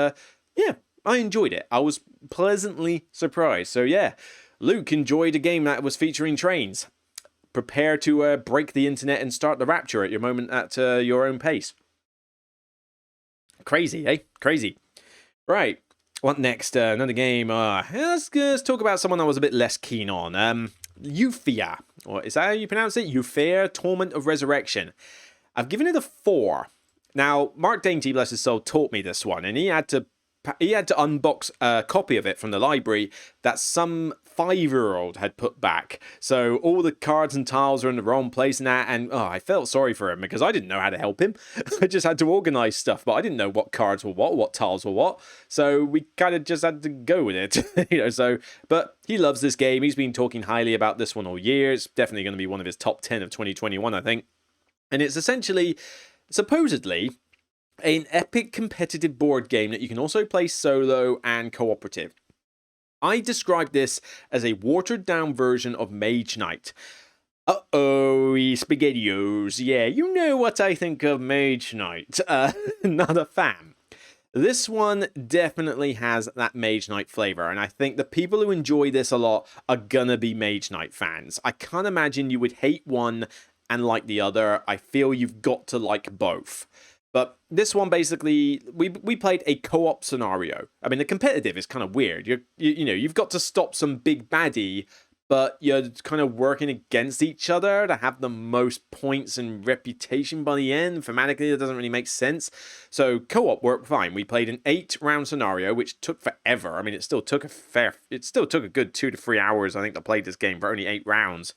[SPEAKER 1] yeah, I enjoyed it. I was pleasantly surprised. So yeah, Luke enjoyed a game that was featuring trains. Prepare to break the internet and start the rapture at your moment at your own pace. Crazy, eh? Crazy. Right. What next? Another game. Let's talk about someone I was a bit less keen on. Euthia. Or is that how you pronounce it? Euthia, Torment of Resurrection. I've given it a 4. Now, Mark Dainty, bless his soul, taught me this one, and he had to unbox a copy of it from the library that some 5-year-old had put back. So all the cards and tiles are in the wrong place and that, and I felt sorry for him because I didn't know how to help him. I just had to organize stuff, but I didn't know what cards were what tiles were what. So we kind of just had to go with it, you know. So, but he loves this game. He's been talking highly about this one all year. It's definitely going to be one of his top 10 of 2021, I think. And it's essentially, supposedly, an epic competitive board game that you can also play solo and cooperative. I describe this as a watered down version of Mage Knight. Uh-oh, spaghettios. Yeah, you know what I think of Mage Knight. Not a fan. This one definitely has that Mage Knight flavor, and I think the people who enjoy this a lot are gonna be Mage Knight fans. I can't imagine you would hate one and like the other. I feel you've got to like both. But this one, basically, we played a co-op scenario. I mean, the competitive is kind of weird. You know, you've got to stop some big baddie, but you're kind of working against each other to have the most points and reputation by the end. Thematically, it doesn't really make sense. So co-op worked fine. We played an 8-round scenario, which took forever. I mean, it still took a good 2 to 3 hours, I think, to play this game for only 8 rounds.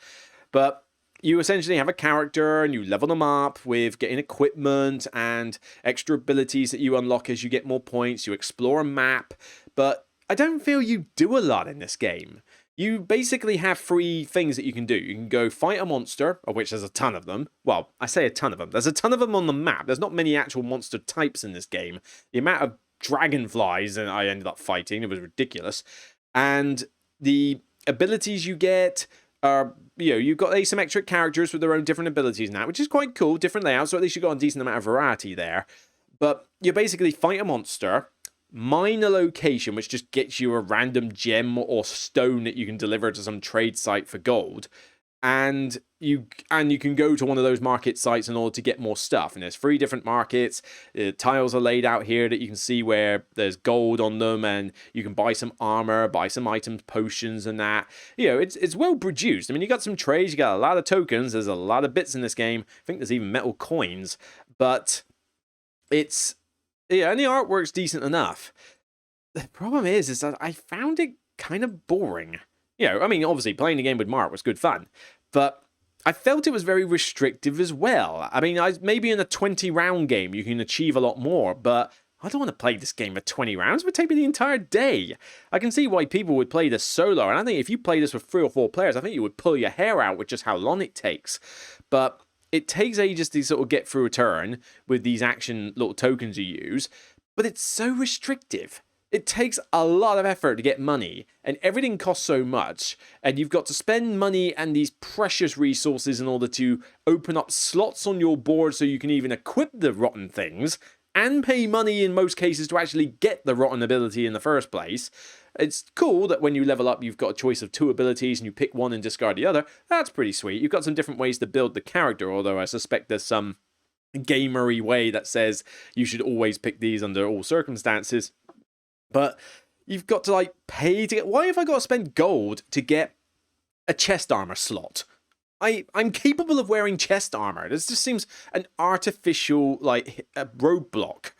[SPEAKER 1] But you essentially have a character and you level them up with getting equipment and extra abilities that you unlock as you get more points. You explore a map, but I don't feel you do a lot in this game. You basically have 3 things that you can do. You can go fight a monster, of which there's a ton of them. Well, I say a ton of them. There's a ton of them on the map. There's not many actual monster types in this game. The amount of dragonflies that I ended up fighting, it was ridiculous. And the abilities you get are, you know, you've got asymmetric characters with their own different abilities now, which is quite cool, different layouts, so at least you've got a decent amount of variety there. But you basically fight a monster, mine a location, which just gets you a random gem or stone that you can deliver to some trade site for gold, and you can go to one of those market sites in order to get more stuff. And there's 3 different markets. Tiles are laid out here that you can see where there's gold on them, and you can buy some armor, buy some items, potions, and that. You know, it's well produced. I mean, you got some trades, you got a lot of tokens. There's a lot of bits in this game. I think there's even metal coins, but it's and the artwork's decent enough. The problem is that I found it kind of boring. You know, I mean, obviously playing the game with Mark was good fun, but I felt it was very restrictive as well. I mean, maybe in a 20-round game you can achieve a lot more, but I don't want to play this game for 20 rounds. It would take me the entire day. I can see why people would play this solo, and I think if you play this with 3 or 4 players, I think you would pull your hair out with just how long it takes. But it takes ages to sort of get through a turn with these action little tokens you use, but it's so restrictive. It takes a lot of effort to get money, and everything costs so much, and you've got to spend money and these precious resources in order to open up slots on your board so you can even equip the rotten things, and pay money in most cases to actually get the rotten ability in the first place. It's cool that when you level up, you've got a choice of 2 abilities and you pick one and discard the other. That's pretty sweet. You've got some different ways to build the character, although I suspect there's some gamery way that says you should always pick these under all circumstances. But you've got to, like, pay to get... Why have I got to spend gold to get a chest armor slot? I'm capable of wearing chest armor. This just seems an artificial, like, a roadblock.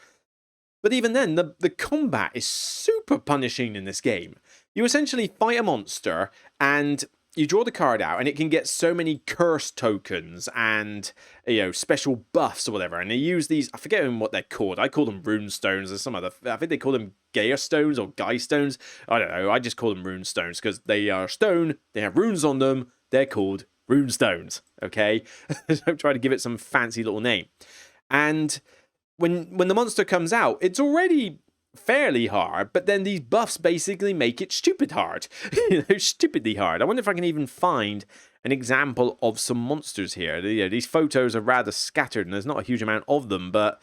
[SPEAKER 1] But even then, the combat is super punishing in this game. You essentially fight a monster, and you draw the card out, and it can get so many curse tokens and, you know, special buffs or whatever. And they use these, I forget what they're called. I call them rune stones or some other, I think they call them Gaia stones or Guy stones. I don't know. I just call them rune stones because they are stone, they have runes on them, they're called rune stones, okay? Don't try to give it some fancy little name. And when the monster comes out, it's already fairly hard, but then these buffs basically make it stupid hard. You know, stupidly hard. I wonder if I can even find an example of some monsters here. You know, these photos are rather scattered and there's not a huge amount of them, but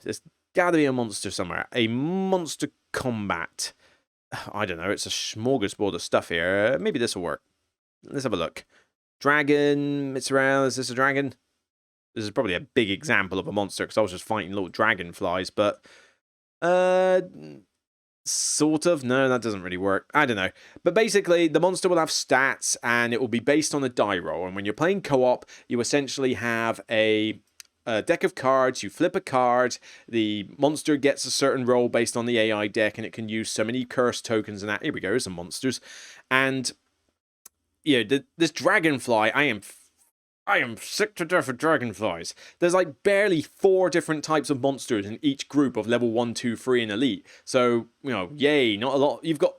[SPEAKER 1] there's gotta be a monster somewhere. A monster combat. I don't know, it's a smorgasbord of stuff here. Maybe this will work. Let's have a look. Dragon, it's around. Is this a dragon? This is probably a big example of a monster because I was just fighting little dragonflies, but sort of. No, that doesn't really work. I don't know. But basically, the monster will have stats, and it will be based on a die roll. And when you're playing co-op, you essentially have a deck of cards. You flip a card. The monster gets a certain roll based on the AI deck, and it can use so many curse tokens and that. Here we go, some monsters. And, you know, this dragonfly, I am sick to death of dragonflies. There's like barely 4 different types of monsters in each group of level 1, 2, 3 and elite. So, you know, yay, not a lot. You've got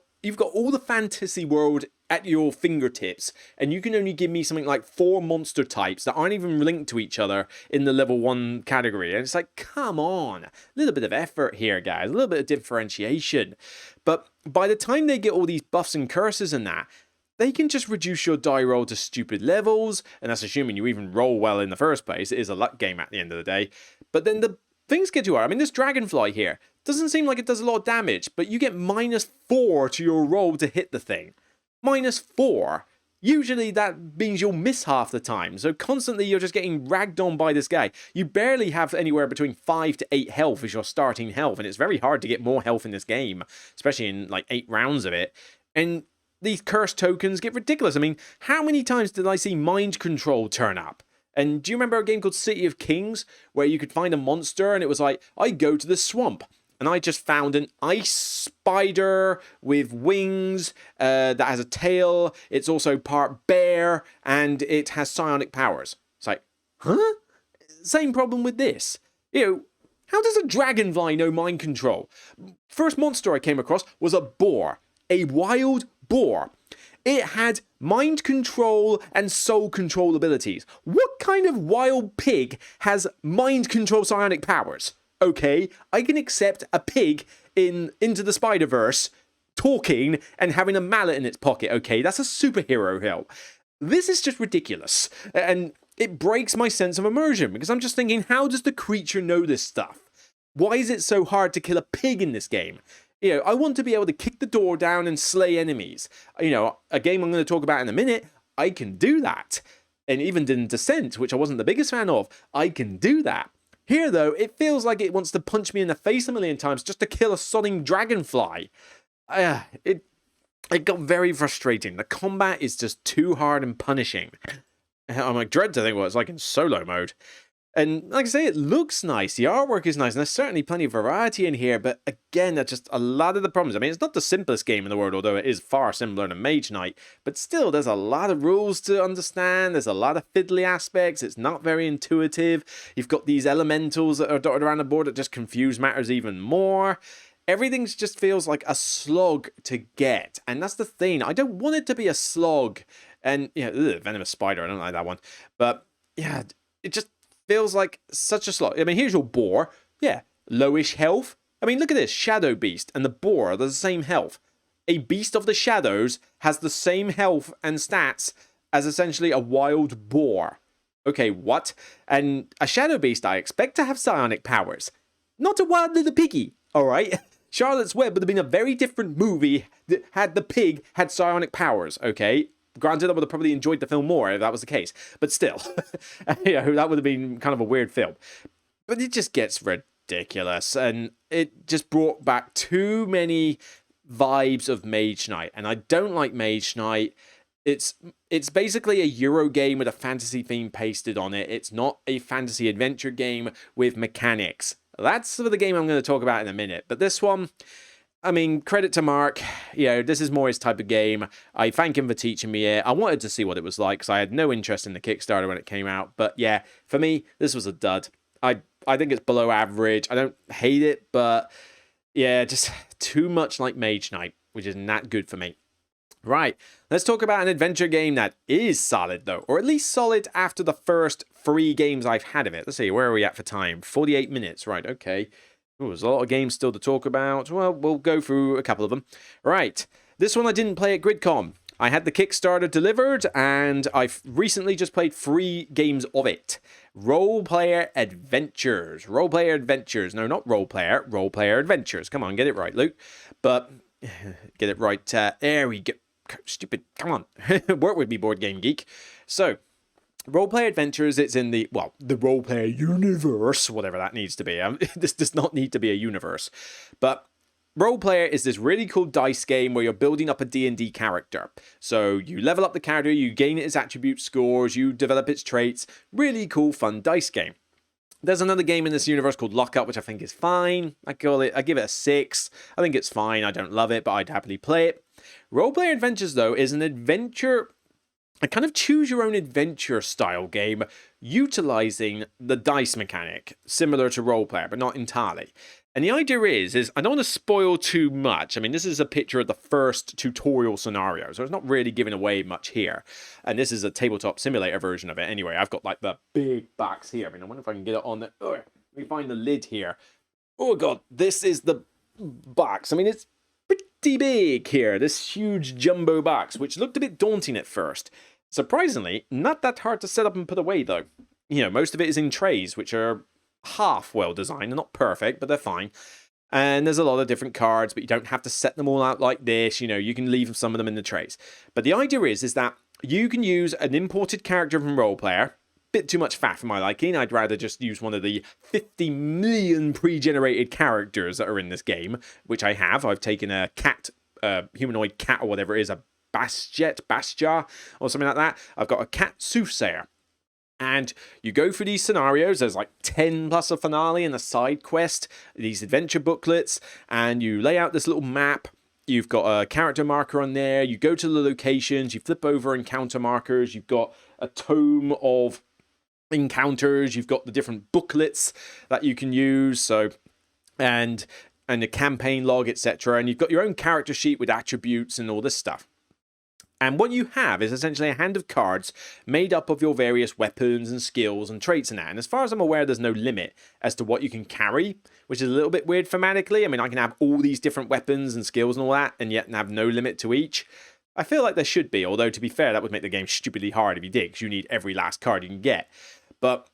[SPEAKER 1] all the fantasy world at your fingertips, and you can only give me something like 4 monster types that aren't even linked to each other in the level 1 category. And it's like, come on, a little bit of effort here, guys, a little bit of differentiation. But by the time they get all these buffs and curses and that, they can just reduce your die roll to stupid levels, and that's assuming you even roll well in the first place. It is a luck game at the end of the day. But then the things get too hard. I mean, this dragonfly here doesn't seem like it does a lot of damage, but you get -4 to your roll to hit the thing. -4. Usually that means you'll miss half the time, so constantly you're just getting ragged on by this guy. You barely have anywhere between 5 to 8 health as your starting health, and it's very hard to get more health in this game, especially in like 8 rounds of it. And these curse tokens get ridiculous. I mean, how many times did I see mind control turn up? And do you remember a game called City of Kings where you could find a monster and it was like, I go to the swamp and I just found an ice spider with wings that has a tail. It's also part bear and it has psionic powers. It's like, huh? Same problem with this. You know, how does a dragonfly know mind control? First monster I came across was a boar. A wild boar. It had mind control and soul control abilities. What kind of wild pig has mind control psionic powers? Okay, I can accept a pig in Into the Spider-Verse talking and having a mallet in its pocket. Okay, that's a superhero help. This is just ridiculous. And it breaks my sense of immersion because I'm just thinking, how does the creature know this stuff? Why is it so hard to kill a pig in this game? You know, I want to be able to kick the door down and slay enemies. You know, a game I'm going to talk about in a minute, I can do that. And even in Descent, which I wasn't the biggest fan of, I can do that. Here, though, it feels like it wants to punch me in the face a million times just to kill a sodding dragonfly. It got very frustrating. The combat is just too hard and punishing. I'm like, dread to think what it's like in solo mode. And like I say, it looks nice. The artwork is nice, and there's certainly plenty of variety in here. But again, that's just a lot of the problems. I mean, it's not the simplest game in the world, although it is far simpler than Mage Knight. But still, there's a lot of rules to understand. There's a lot of fiddly aspects. It's not very intuitive. You've got these elementals that are dotted around the board that just confuse matters even more. Everything just feels like a slog to get. And that's the thing. I don't want it to be a slog. And, yeah, venomous spider. I don't like that one. But, yeah, it just feels like such a slog. I mean, here's your boar. Yeah, lowish health. I mean, look at this. Shadow Beast and the boar are the same health. A beast of the shadows has the same health and stats as essentially a wild boar. Okay, what? And a Shadow Beast I expect to have psionic powers. Not a wild little piggy, alright? Charlotte's Web would have been a very different movie that had the pig had psionic powers, okay? Granted, I would have probably enjoyed the film more if that was the case. But still, that would have been kind of a weird film. But it just gets ridiculous. And it just brought back too many vibes of Mage Knight. And I don't like Mage Knight. It's basically a Euro game with a fantasy theme pasted on it. It's not a fantasy adventure game with mechanics. That's the game I'm going to talk about in a minute. But this one, I mean, credit to Mark. This is more his type of game. I thank him for teaching me it. I wanted to see what it was like because I had no interest in the Kickstarter when it came out. But yeah, for me, this was a dud. I think it's below average. I don't hate it, but yeah, just too much like Mage Knight, which is not good for me. Right, let's talk about an adventure game that is solid, though, or at least solid after the first 3 games I've had of it. Let's see, where are we at for time? 48 minutes, right, okay. Ooh, there's a lot of games still to talk about. Well, we'll go through a couple of them. Right, this one I didn't play at GRIDCON. I had the Kickstarter delivered, and I've recently just played 3 games of it. Role-player adventures. Role-player adventures. No, not role-player. Role-player adventures. Come on, get it right, Luke. But, get it right. There we go. Stupid. Come on. Work with me, Board Game Geek. So, Roleplay Adventures, it's in the Roleplay universe, whatever that needs to be. This does not need to be a universe. But Roleplayer is this really cool dice game where you're building up a D&D character. So you level up the character, you gain its attribute scores, you develop its traits. Really cool, fun dice game. There's another game in this universe called Lockup, which I think is fine. I give it a 6. I think it's fine. I don't love it, but I'd happily play it. Roleplayer Adventures, though, is an adventure, a kind of choose-your-own-adventure style game utilizing the dice mechanic, similar to Roleplayer, but not entirely. And the idea is I don't want to spoil too much. I mean, this is a picture of the first tutorial scenario, so it's not really giving away much here. And this is a tabletop simulator version of it. Anyway, I've got like the big box here. I mean, I wonder if I can get it on the... let me find the lid here. Oh, God, this is the box. I mean, it's pretty big here, this huge jumbo box, which looked a bit daunting at first. Surprisingly, not that hard to set up and put away, though. Most of it is in trays, which are half well designed. They're not perfect, but they're fine. And there's a lot of different cards, but you don't have to set them all out like this. You can leave some of them in the trays. But the idea is that you can use an imported character from Roleplayer. Bit too much fat for my liking. I'd rather just use one of the 50 million pre-generated characters that are in this game, which I have. I've taken a cat, humanoid cat or whatever it is, a Bastia, or something like that. I've got a cat soothsayer. And you go through these scenarios. There's like 10 plus a finale and a side quest, these adventure booklets, and you lay out this little map. You've got a character marker on there. You go to the locations. You flip over encounter markers. You've got a tome of encounters. You've got the different booklets that you can use. So, and a campaign log, etc. And you've got your own character sheet with attributes and all this stuff. And what you have is essentially a hand of cards made up of your various weapons and skills and traits and that. And as far as I'm aware, there's no limit as to what you can carry, which is a little bit weird thematically. I mean, I can have all these different weapons and skills and all that, and yet have no limit to each. I feel like there should be, although to be fair, that would make the game stupidly hard if you did, because you need every last card you can get. But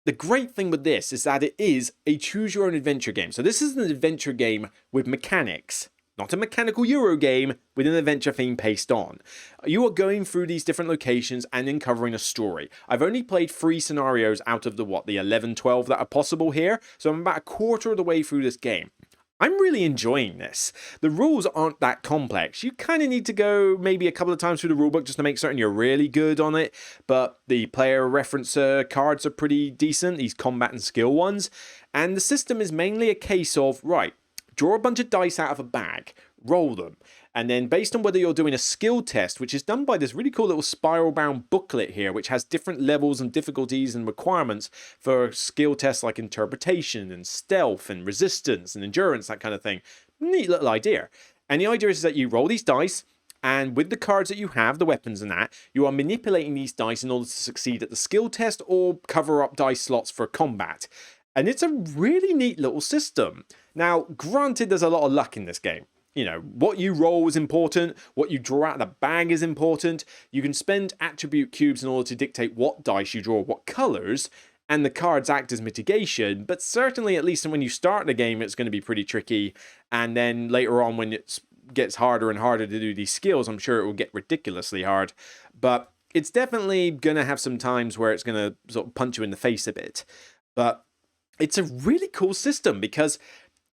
[SPEAKER 1] the great thing with this is that it is a choose-your-own-adventure game. So this is an adventure game with mechanics. not a mechanical Euro game, with an adventure theme pasted on. You are going through these different locations and uncovering a story. I've only played 3 scenarios out of the 11, 12 that are possible here, so I'm about a quarter of the way through this game. I'm really enjoying this. The rules aren't that complex. You kind of need to go maybe a couple of times through the rulebook just to make certain you're really good on it, but the player reference cards are pretty decent, these combat and skill ones, and the system is mainly a case of, right, draw a bunch of dice out of a bag, roll them, and then based on whether you're doing a skill test, which is done by this really cool little spiral-bound booklet here, which has different levels and difficulties and requirements for skill tests like interpretation and stealth and resistance and endurance, that kind of thing. Neat little idea. And the idea is that you roll these dice, and with the cards that you have, the weapons and that, you are manipulating these dice in order to succeed at the skill test or cover up dice slots for combat. And it's a really neat little system. Now, granted, there's a lot of luck in this game. You know, what you roll is important, what you draw out of the bag is important. You can spend attribute cubes in order to dictate what dice you draw, what colours, and the cards act as mitigation, but certainly, at least when you start the game, it's going to be pretty tricky, and then later on when it gets harder and harder to do these skills, I'm sure it will get ridiculously hard, but it's definitely going to have some times where it's going to sort of punch you in the face a bit. But it's a really cool system because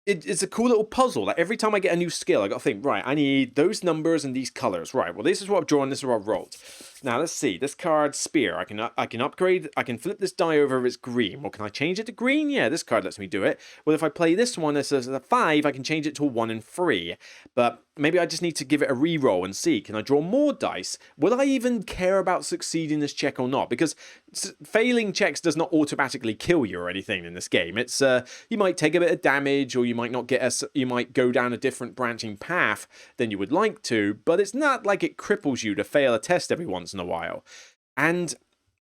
[SPEAKER 1] it's a cool little puzzle. Like every time I get a new skill, I got to think, right, I need those numbers and these colors. Right, well, this is what I've drawn, this is what I've rolled. Now, let's see. This card, Spear. I can upgrade. I can flip this die over if it's green. Well, can I change it to green? Yeah, this card lets me do it. Well, if I play this one as a 5, I can change it to a 1 and 3. But maybe I just need to give it a re-roll and see. Can I draw more dice? Will I even care about succeeding this check or not? Because failing checks does not automatically kill you or anything in this game. It's you might take a bit of damage, or you might not get you might go down a different branching path than you would like to, but it's not like it cripples you to fail a test every once in a while. And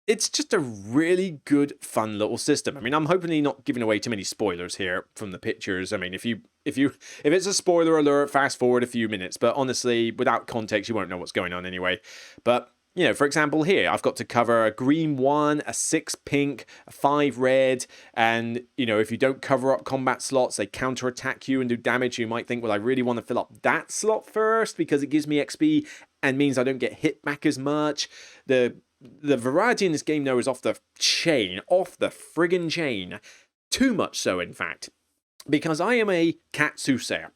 [SPEAKER 1] it's just a really good, fun little system. I mean, I'm hopefully not giving away too many spoilers here from the pictures. I mean, if it's a spoiler alert, fast forward a few minutes. But honestly, without context, you won't know what's going on anyway. But you know, for example, here I've got to cover a green 1, a 6 pink, a 5 red, and you know, if you don't cover up combat slots, they counterattack you and do damage. You might think, well, I really want to fill up that slot first because it gives me XP and means I don't get hit back as much. The variety in this game, though, is off the friggin' chain. Too much so, in fact. Because I am a cat soothsayer.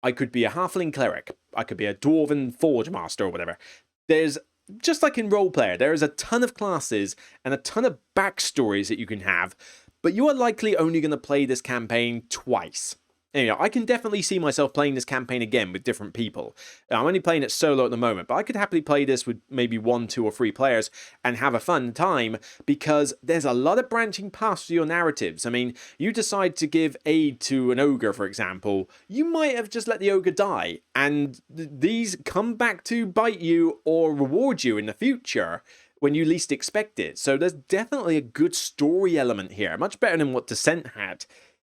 [SPEAKER 1] I could be a halfling cleric. I could be a dwarven forge master or whatever. There's, just like in roleplayer, there is a ton of classes and a ton of backstories that you can have, but you are likely only going to play this campaign twice. You know, I can definitely see myself playing this campaign again with different people. I'm only playing it solo at the moment, but I could happily play this with maybe 1, 2, or 3 players and have a fun time because there's a lot of branching paths to your narratives. I mean, you decide to give aid to an ogre, for example, you might have just let the ogre die, and these come back to bite you or reward you in the future when you least expect it. So there's definitely a good story element here, much better than what Descent had.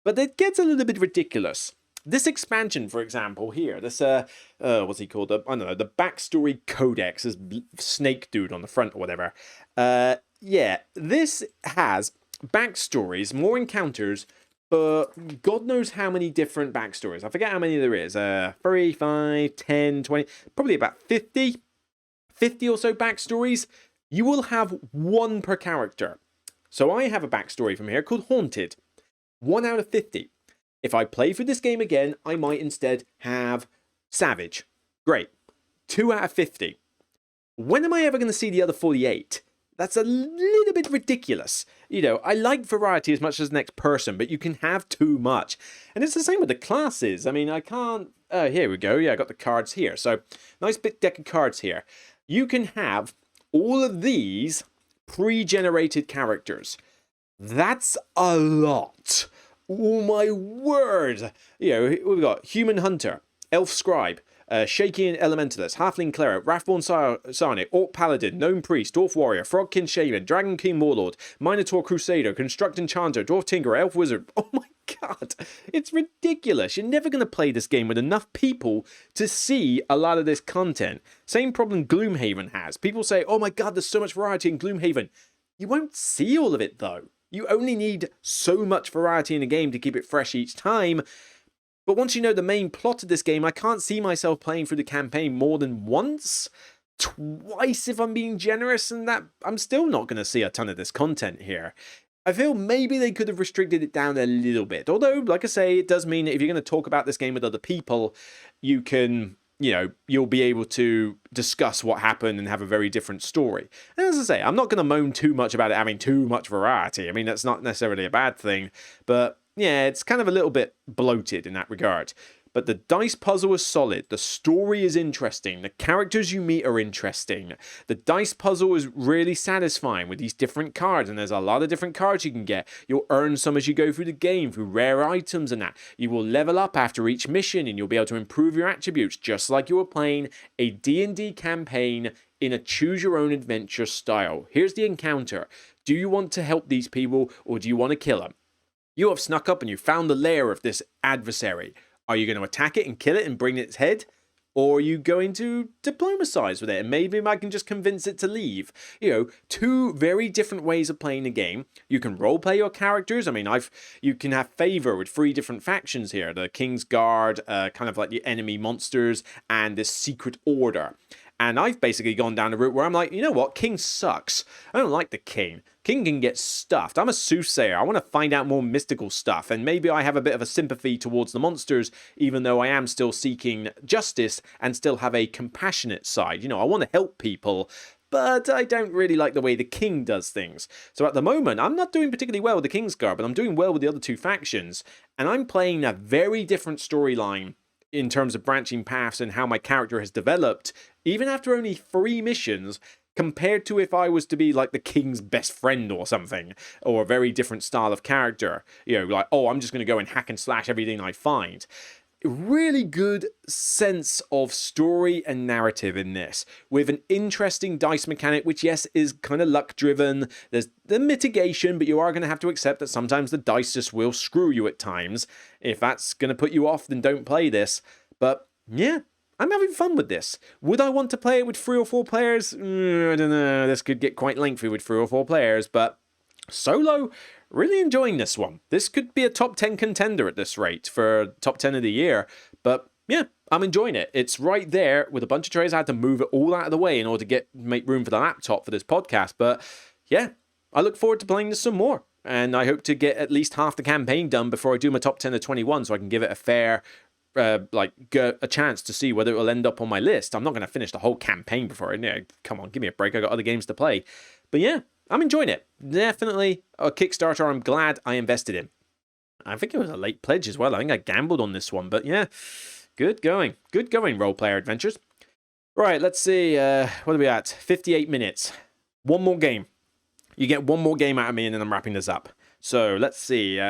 [SPEAKER 1] But it gets a little bit ridiculous. This expansion, for example, here, this, what's he called? I don't know, the Backstory Codex, this snake dude on the front or whatever. Yeah, this has backstories, more encounters, but God knows how many different backstories. I forget how many there is. 3, 5, 10, 20, probably about 50 or so backstories. You will have 1 per character. So I have a backstory from here called Haunted. 1 out of 50. If I play through this game again, I might instead have Savage. Great. 2 out of 50. When am I ever going to see the other 48? That's a little bit ridiculous. You know, I like variety as much as the next person, but you can have too much. And it's the same with the classes. I mean, I can't... here we go. Yeah, I got the cards here. So, nice big deck of cards here. You can have all of these pre-generated characters. That's a lot. Oh my word. You know, we've got Human Hunter, Elf Scribe, Shaky and Elementalist, Halfling Cleric, Wrathborn Sarnic, Orc Paladin, Gnome Priest, Dwarf Warrior, Frogkin Shaman, Dragon King Warlord, Minotaur Crusader, Construct Enchanter, Dwarf Tinkerer, Elf Wizard. Oh my god. It's ridiculous. You're never going to play this game with enough people to see a lot of this content. Same problem Gloomhaven has. People say, oh my god, there's so much variety in Gloomhaven. You won't see all of it though. You only need so much variety in a game to keep it fresh each time. But once you know the main plot of this game, I can't see myself playing through the campaign more than once, twice if I'm being generous, and that I'm still not going to see a ton of this content here. I feel maybe they could have restricted it down a little bit. Although, like I say, it does mean that if you're going to talk about this game with other people, you can, you'll be able to discuss what happened and have a very different story. And as I say, I'm not going to moan too much about it having too much variety. I mean, that's not necessarily a bad thing, but yeah, it's kind of a little bit bloated in that regard. But the dice puzzle is solid, the story is interesting, the characters you meet are interesting, the dice puzzle is really satisfying with these different cards, and there's a lot of different cards you can get. You'll earn some as you go through the game, through rare items and that. You will level up after each mission, and you'll be able to improve your attributes, just like you were playing a D&D campaign in a choose-your-own-adventure style. Here's the encounter. Do you want to help these people, or do you want to kill them? You have snuck up and you found the lair of this adversary. Are you going to attack it and kill it and bring its head? Or are you going to diplomatize with it and maybe I can just convince it to leave? Two very different ways of playing the game. You can roleplay your characters. I mean, you can have favor with 3 different factions here. The King's Guard, kind of like the enemy monsters, and this secret order. And I've basically gone down the route where I'm like, you know what? King sucks. I don't like the king. King can get stuffed. I'm a soothsayer. I want to find out more mystical stuff. And maybe I have a bit of a sympathy towards the monsters, even though I am still seeking justice and still have a compassionate side. I want to help people, but I don't really like the way the king does things. So at the moment, I'm not doing particularly well with the King's Guard, but I'm doing well with the other 2 factions. And I'm playing a very different storyline in terms of branching paths and how my character has developed, even after only 3 missions, compared to if I was to be like the king's best friend or something, or a very different style of character. Like, oh, I'm just going to go and hack and slash everything I find. Really good sense of story and narrative in this, with an interesting dice mechanic, which, yes, is kind of luck driven. There's the mitigation, but you are going to have to accept that sometimes the dice just will screw you at times. If that's going to put you off, then don't play this. But yeah, I'm having fun with this. Would I want to play it with 3 or 4 players? I don't know. This could get quite lengthy with 3 or 4 players, but solo, really enjoying this one. This could be a top 10 contender at this rate for top 10 of the year. But yeah, I'm enjoying it. It's right there with a bunch of trays. I had to move it all out of the way in order to make room for the laptop for this podcast. But yeah, I look forward to playing this some more. And I hope to get at least half the campaign done before I do my top 10 of 21, so I can give it a fair a chance to see whether it will end up on my list. I'm not going to finish the whole campaign before come on, give me a break. I got other games to play. But yeah, I'm enjoying it. Definitely a Kickstarter I'm glad I invested in. I think it was a late pledge as well. I think I gambled on this one. But yeah, good going. Good going, Role Player Adventures. Right, let's see. What are we at? 58 minutes. One more game. You get one more game out of me and then I'm wrapping this up. So let's see.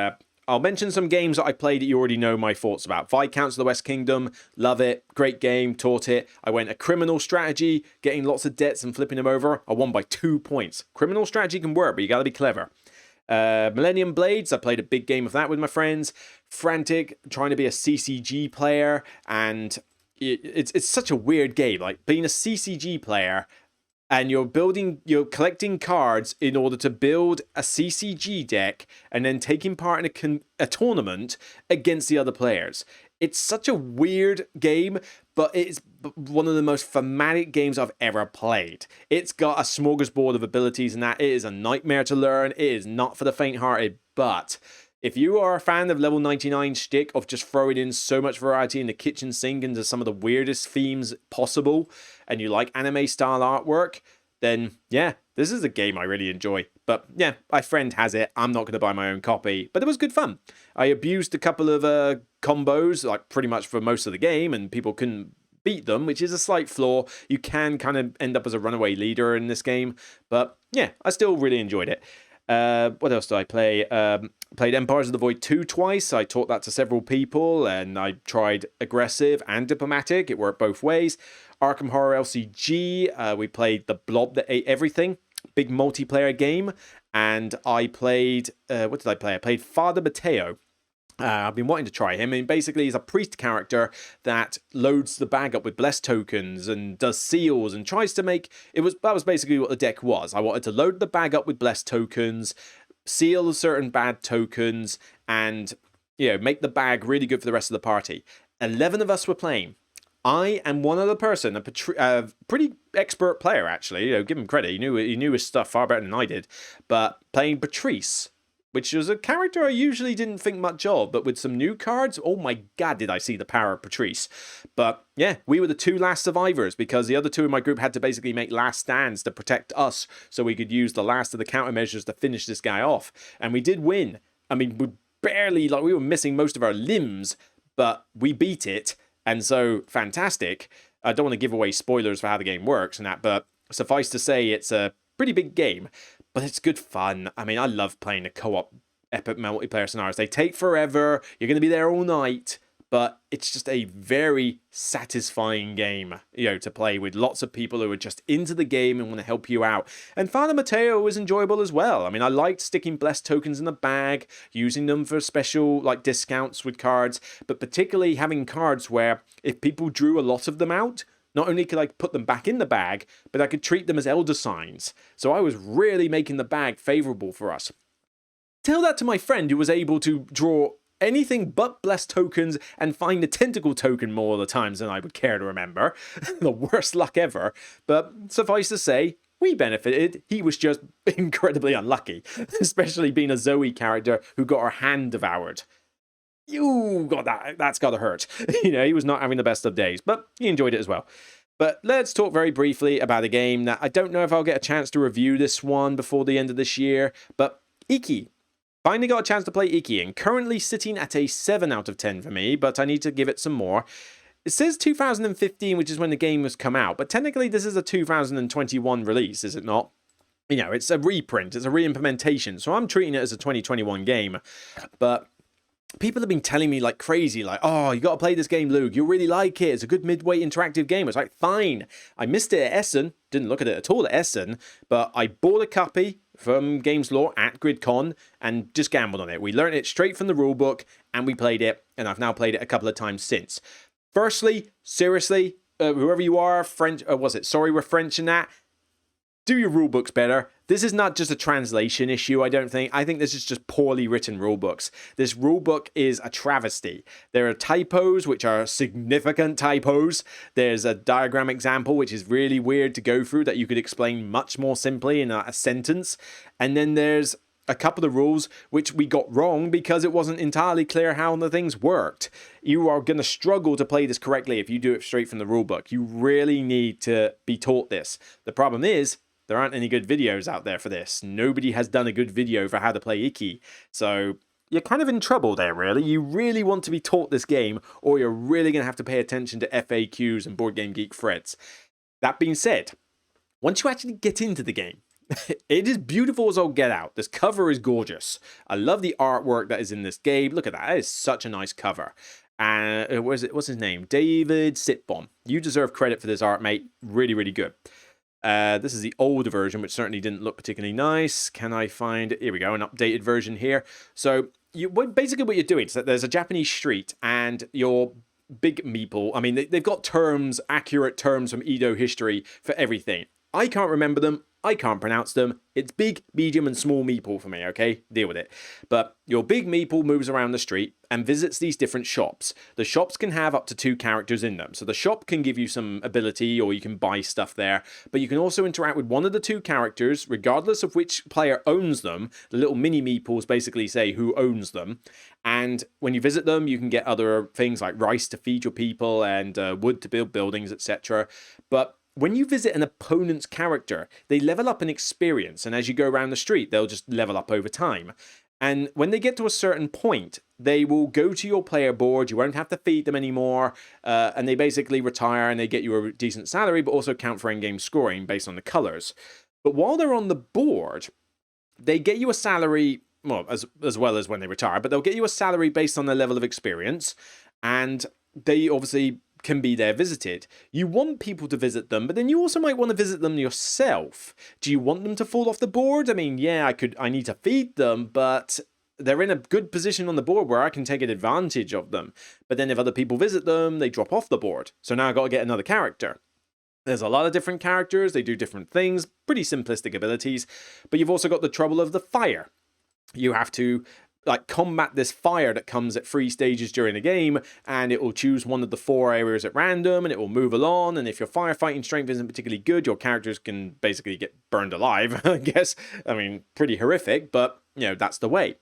[SPEAKER 1] I'll mention some games that I played that you already know my thoughts about. Viscounts of the West Kingdom, love it, great game, taught it. I went a criminal strategy, getting lots of debts and flipping them over. I won by 2 points. Criminal strategy can work, but you gotta be clever. Millennium Blades, I played a big game of that with my friends. Frantic, trying to be a CCG player, and it's such a weird game. Like being a CCG player, and you're collecting cards in order to build a CCG deck and then taking part in a tournament against the other players. It's such a weird game, but it's one of the most thematic games I've ever played. It's got a smorgasbord of abilities and that. It is a nightmare to learn. It is not for the faint-hearted, but if you are a fan of level 99 shtick of just throwing in so much variety in the kitchen sink into some of the weirdest themes possible, and you like anime-style artwork, then yeah, this is a game I really enjoy. But yeah, my friend has it. I'm not going to buy my own copy, but it was good fun. I abused a couple of combos, like pretty much for most of the game, and people couldn't beat them, which is a slight flaw. You can kind of end up as a runaway leader in this game, but yeah, I still really enjoyed it. What else did I play? Played Empires of the Void 2 twice. I taught that to several people, and I tried aggressive and diplomatic. It worked both ways. Arkham Horror LCG, we played The Blob That Ate Everything. Big multiplayer game. And I played, what did I play? I played Father Mateo. I've been wanting to try him. I mean, basically, he's a priest character that loads the bag up with blessed tokens and does seals and tries to make... That was basically what the deck was. I wanted to load the bag up with blessed tokens, seal certain bad tokens, and make the bag really good for the rest of the party. 11 of us were playing. I and one other person, a pretty expert player actually, give him credit, he knew his stuff far better than I did, but playing Patrice, which was a character I usually didn't think much of, but with some new cards, oh my god, did I see the power of Patrice. But yeah, we were the two last survivors because the other two in my group had to basically make last stands to protect us so we could use the last of the countermeasures to finish this guy off. And we did win. I mean, we were missing most of our limbs, but we beat it. And so, fantastic. I don't want to give away spoilers for how the game works and that, but suffice to say, it's a pretty big game, but it's good fun. I mean, I love playing the co-op epic multiplayer scenarios. They take forever. You're going to be there all night, but it's just a very satisfying game, to play with lots of people who are just into the game and want to help you out. And Father Mateo was enjoyable as well. I mean, I liked sticking blessed tokens in the bag, using them for special discounts with cards, but particularly having cards where if people drew a lot of them out, not only could I put them back in the bag, but I could treat them as elder signs. So I was really making the bag favorable for us. Tell that to my friend who was able to draw anything but blessed tokens and find a tentacle token more of the times than I would care to remember. The worst luck ever. But suffice to say, we benefited. He was just incredibly unlucky, especially being a Zoe character who got her hand devoured. That's gotta hurt. He was not having the best of days, but he enjoyed it as well. But let's talk very briefly about a game that I don't know if I'll get a chance to review this one before the end of this year, but Iki. Finally got a chance to play Iki, and currently sitting at a 7 out of 10 for me, but I need to give it some more. It says 2015, which is when the game was come out, but technically this is a 2021 release, is it not? It's a reprint, it's a re-implementation, so I'm treating it as a 2021 game. But people have been telling me like crazy, oh, you got to play this game, Luke. You'll really like it. It's a good midway interactive game. It's like, fine. I missed it at Essen. Didn't look at it at all at Essen. But I bought a copy from Games Law at GRIDCON and just gambled on it. We learned it straight from the rulebook and we played it. And I've now played it a couple of times since. Firstly, seriously, whoever you are, French, sorry, we're French and that. Do your rulebooks better. This is not just a translation issue, I don't think. I think this is just poorly written rulebooks. This rulebook is a travesty. There are typos, which are significant typos. There's a diagram example, which is really weird to go through that you could explain much more simply in a sentence. And then there's a couple of rules which we got wrong because it wasn't entirely clear how the things worked. You are going to struggle to play this correctly if you do it straight from the rulebook. You really need to be taught this. The problem is, there aren't any good videos out there for this. Nobody has done a good video for how to play Iki. So you're kind of in trouble there, really. You really want to be taught this game, or you're really going to have to pay attention to FAQs and Board Game Geek threads. That being said, once you actually get into the game, it is beautiful as all get out. This cover is gorgeous. I love the artwork that is in this game. Look at that. That is such a nice cover. And what's his name? David Sitbon. You deserve credit for this art, mate. Really, really good. This is the older version, which certainly didn't look particularly nice. Can I find, here we go, an updated version here. So basically what you're doing is that there's a Japanese street and your big meeple, I mean, they've got terms, accurate terms from Edo history for everything. I can't remember them. I can't pronounce them. It's big, medium, and small meeple for me, okay? Deal with it. But your big meeple moves around the street and visits these different shops. The shops can have up to 2 characters in them. So the shop can give you some ability or you can buy stuff there. But you can also interact with one of the 2 characters, regardless of which player owns them. The little mini meeples basically say who owns them. And when you visit them, you can get other things like rice to feed your people and wood to build buildings, etc. But when you visit an opponent's character, they level up in experience, and as you go around the street, they'll just level up over time. And when they get to a certain point, they will go to your player board, you won't have to feed them anymore, and they basically retire and they get you a decent salary, but also count for in-game scoring based on the colours. But while they're on the board, they get you a salary, well, as well as when they retire, but they'll get you a salary based on their level of experience, and they obviously can be there visited. You want people to visit them, but then you also might want to visit them yourself. Do you want them to fall off the board? I mean, yeah, I need to feed them, but they're in a good position on the board where I can take advantage of them. But then if other people visit them, they drop off the board. So now I've got to get another character. There's a lot of different characters. They do different things, pretty simplistic abilities. But you've also got the trouble of the fire. You have to like combat this fire that comes at 3 stages during the game, and it will choose one of the 4 areas at random, and it will move along, and if your firefighting strength isn't particularly good, your characters can basically get burned alive, I guess. I mean, pretty horrific, but, you know, that's the way.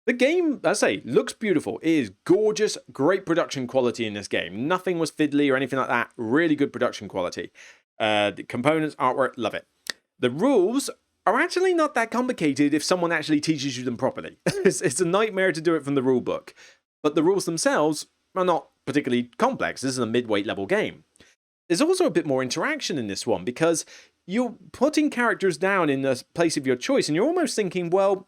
[SPEAKER 1] The game, I say, looks beautiful. It is gorgeous, great production quality in this game. Nothing was fiddly or anything like that. Really good production quality. The components, artwork, love it. The rules are actually not that complicated if someone actually teaches you them properly. It's a nightmare to do it from the rule book. But the rules themselves are not particularly complex. This is a mid-weight level game. There's also a bit more interaction in this one because you're putting characters down in the place of your choice and you're almost thinking, well,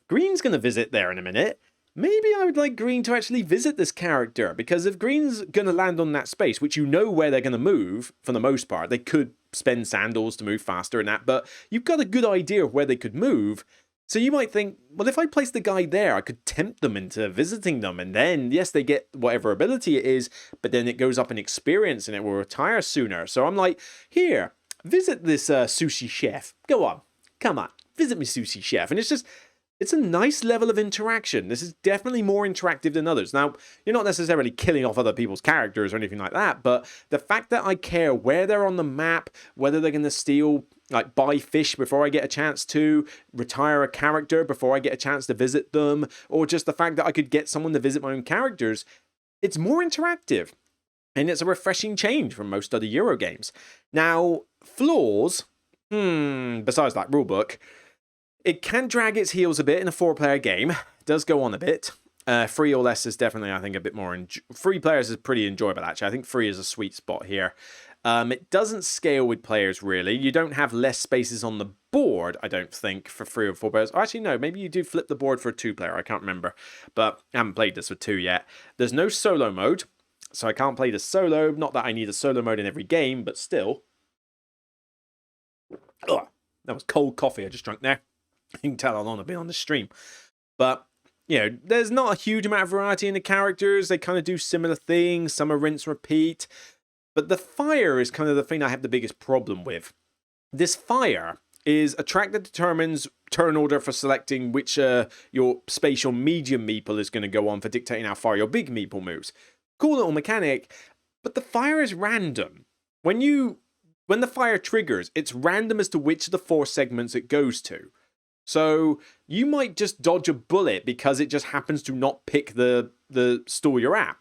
[SPEAKER 1] Green's going to visit there in a minute. Maybe I would like Green to actually visit this character, because if Green's going to land on that space, which you know where they're going to move for the most part, they could spend sandals to move faster and that, but you've got a good idea of where they could move. So you might think, well, if I place the guy there, I could tempt them into visiting them, and then, yes, they get whatever ability it is, but then it goes up in experience and it will retire sooner. So I'm like, here, visit this sushi chef. Go on, come on, visit me sushi chef. And it's a nice level of interaction. This is definitely more interactive than others. Now, you're not necessarily killing off other people's characters or anything like that, but the fact that I care where they're on the map, whether they're going to steal, like buy fish before I get a chance to, retire a character before I get a chance to visit them, or just the fact that I could get someone to visit my own characters, it's more interactive. And it's a refreshing change from most other Euro games. Now, flaws, besides that rulebook, it can drag its heels a bit in a 4-player game. It does go on a bit. 3 or less is definitely, I think, a bit more... 3 players is pretty enjoyable, actually. I think 3 is a sweet spot here. It doesn't scale with players, really. You don't have less spaces on the board, I don't think, for 3 or 4 players. Oh, actually, no. Maybe you do flip the board for a 2-player. I can't remember. But I haven't played this with 2 yet. There's no solo mode, so I can't play the solo. Not that I need a solo mode in every game, but still. Ugh, that was cold coffee I just drank there. You can tell how long I've been on the stream. But, you know, there's not a huge amount of variety in the characters. They kind of do similar things. Some are rinse, repeat. But the fire is kind of the thing I have the biggest problem with. This fire is a track that determines turn order for selecting which your spatial medium meeple is going to go on for dictating how far your big meeple moves. Cool little mechanic, but the fire is random. When the fire triggers, it's random as to which of the 4 segments it goes to. So you might just dodge a bullet because it just happens to not pick the stall you're at.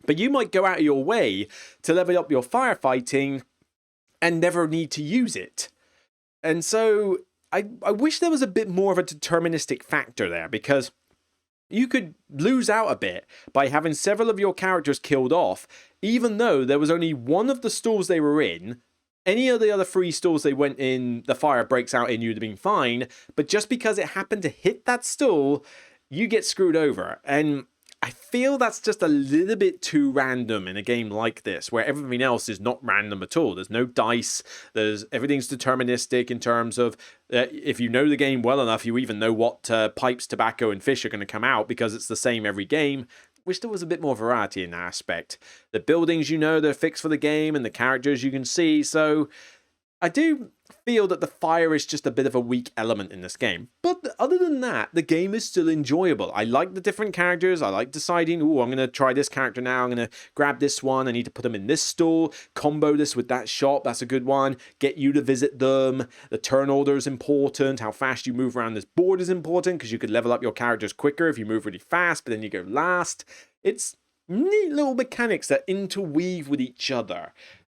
[SPEAKER 1] But you might go out of your way to level up your firefighting and never need to use it. And so I wish there was a bit more of a deterministic factor there, because you could lose out a bit by having several of your characters killed off, even though there was only one of the stalls they were in. Any of the other 3 stalls they went in, the fire breaks out in, you'd have been fine. But just because it happened to hit that stall, you get screwed over. And I feel that's just a little bit too random in a game like this, where everything else is not random at all. There's no dice. Everything's deterministic in terms of if you know the game well enough, you even know what pipes, tobacco, and fish are going to come out because it's the same every game. Wish there was a bit more variety in that aspect. The buildings, you know, they're fixed for the game, and the characters you can see. So I do feel that the fire is just a bit of a weak element in this game. But other than that, the game is still enjoyable. I like the different characters. I like deciding, oh, I'm going to try this character now. I'm going to grab this one. I need to put them in this stall. Combo this with that shop. That's a good one. Get you to visit them. The turn order is important. How fast you move around this board is important, because you could level up your characters quicker if you move really fast, but then you go last. It's neat little mechanics that interweave with each other.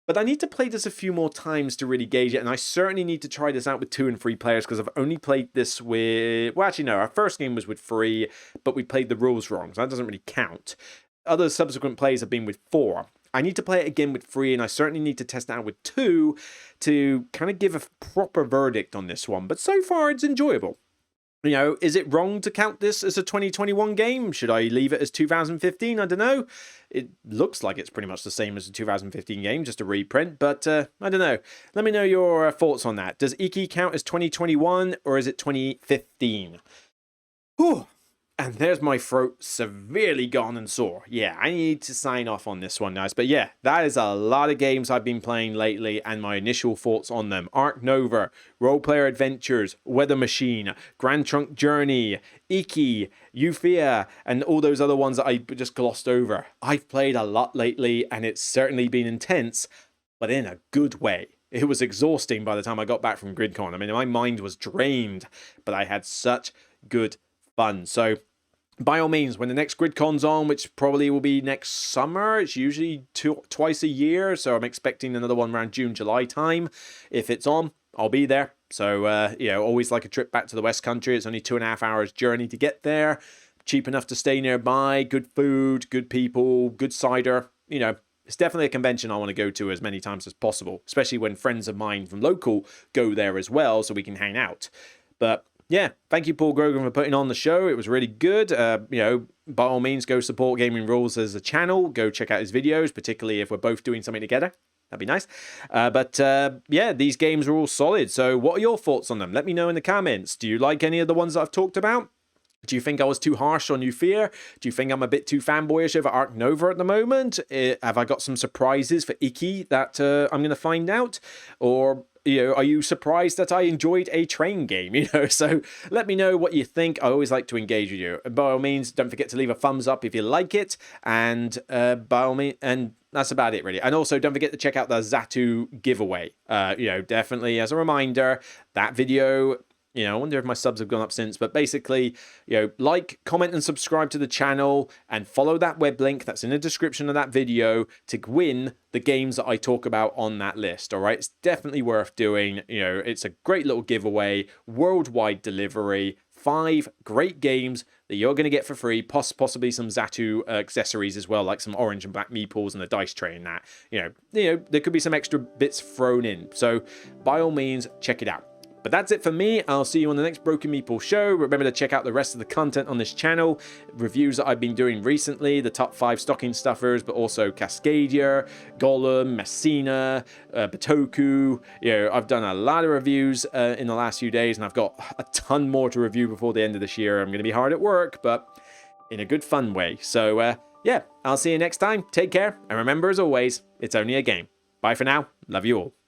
[SPEAKER 1] But I need to play this a few more times to really gauge it, and I certainly need to try this out with 2 and 3 players, because I've only played this with... Well, actually, no, our first game was with 3, but we played the rules wrong, so that doesn't really count. Other subsequent plays have been with 4. I need to play it again with 3, and I certainly need to test it out with 2 to kind of give a proper verdict on this one. But so far, it's enjoyable. You know, is it wrong to count this as a 2021 game? Should I leave it as 2015? I don't know. It looks like it's pretty much the same as the 2015 game, just a reprint, but I don't know. Let me know your thoughts on that. Does Iki count as 2021, or is it 2015? Whew. And there's my throat severely gone and sore. Yeah, I need to sign off on this one, guys. But yeah, that is a lot of games I've been playing lately and my initial thoughts on them. Ark Nova, Role Player Adventures, Weather Machine, Grand Trunk Journey, Iki, Euthia, and all those other ones that I just glossed over. I've played a lot lately and it's certainly been intense, but in a good way. It was exhausting by the time I got back from GRIDCON. I mean, my mind was drained, but I had such good fun. So by all means, when the next GRIDCON's on, which probably will be next summer, it's usually twice a year, so I'm expecting another one around June, July time. If it's on, I'll be there. So, you know, always like a trip back to the West Country. It's only 2.5 hours journey to get there. Cheap enough to stay nearby, good food, good people, good cider. You know, it's definitely a convention I want to go to as many times as possible, especially when friends of mine from local go there as well, so we can hang out. But yeah, thank you, Paul Grogan, for putting on the show. It was really good. You know, by all means, go support Gaming Rules as a channel. Go check out his videos, particularly if we're both doing something together. That'd be nice. Yeah, these games are all solid. So what are your thoughts on them? Let me know in the comments. Do you like any of the ones that I've talked about? Do you think I was too harsh on Euthia? Do you think I'm a bit too fanboyish over Ark Nova at the moment? Have I got some surprises for Iki that I'm going to find out? Or, you know, are you surprised that I enjoyed a train game? You know, so let me know what you think. I always like to engage with you. By all means, don't forget to leave a thumbs up if you like it. And by all means, and that's about it, really. And also, don't forget to check out the ZATU giveaway. You know, definitely as a reminder, that video. You know, I wonder if my subs have gone up since, but basically, you know, like, comment, and subscribe to the channel and follow that web link that's in the description of that video to win the games that I talk about on that list. All right, it's definitely worth doing. You know, it's a great little giveaway, worldwide delivery, 5 great games that you're going to get for free, possibly some ZATU accessories as well, like some orange and black meeples and a dice tray and that. You know, there could be some extra bits thrown in. So by all means, check it out. But that's it for me. I'll see you on the next Broken Meeple show. Remember to check out the rest of the content on this channel. Reviews that I've been doing recently, the top 5 stocking stuffers, but also Cascadia, Golem, Messina, Batoku. You know, I've done a lot of reviews in the last few days, and I've got a ton more to review before the end of this year. I'm going to be hard at work, but in a good fun way. So, yeah, I'll see you next time. Take care, and remember, as always, it's only a game. Bye for now. Love you all.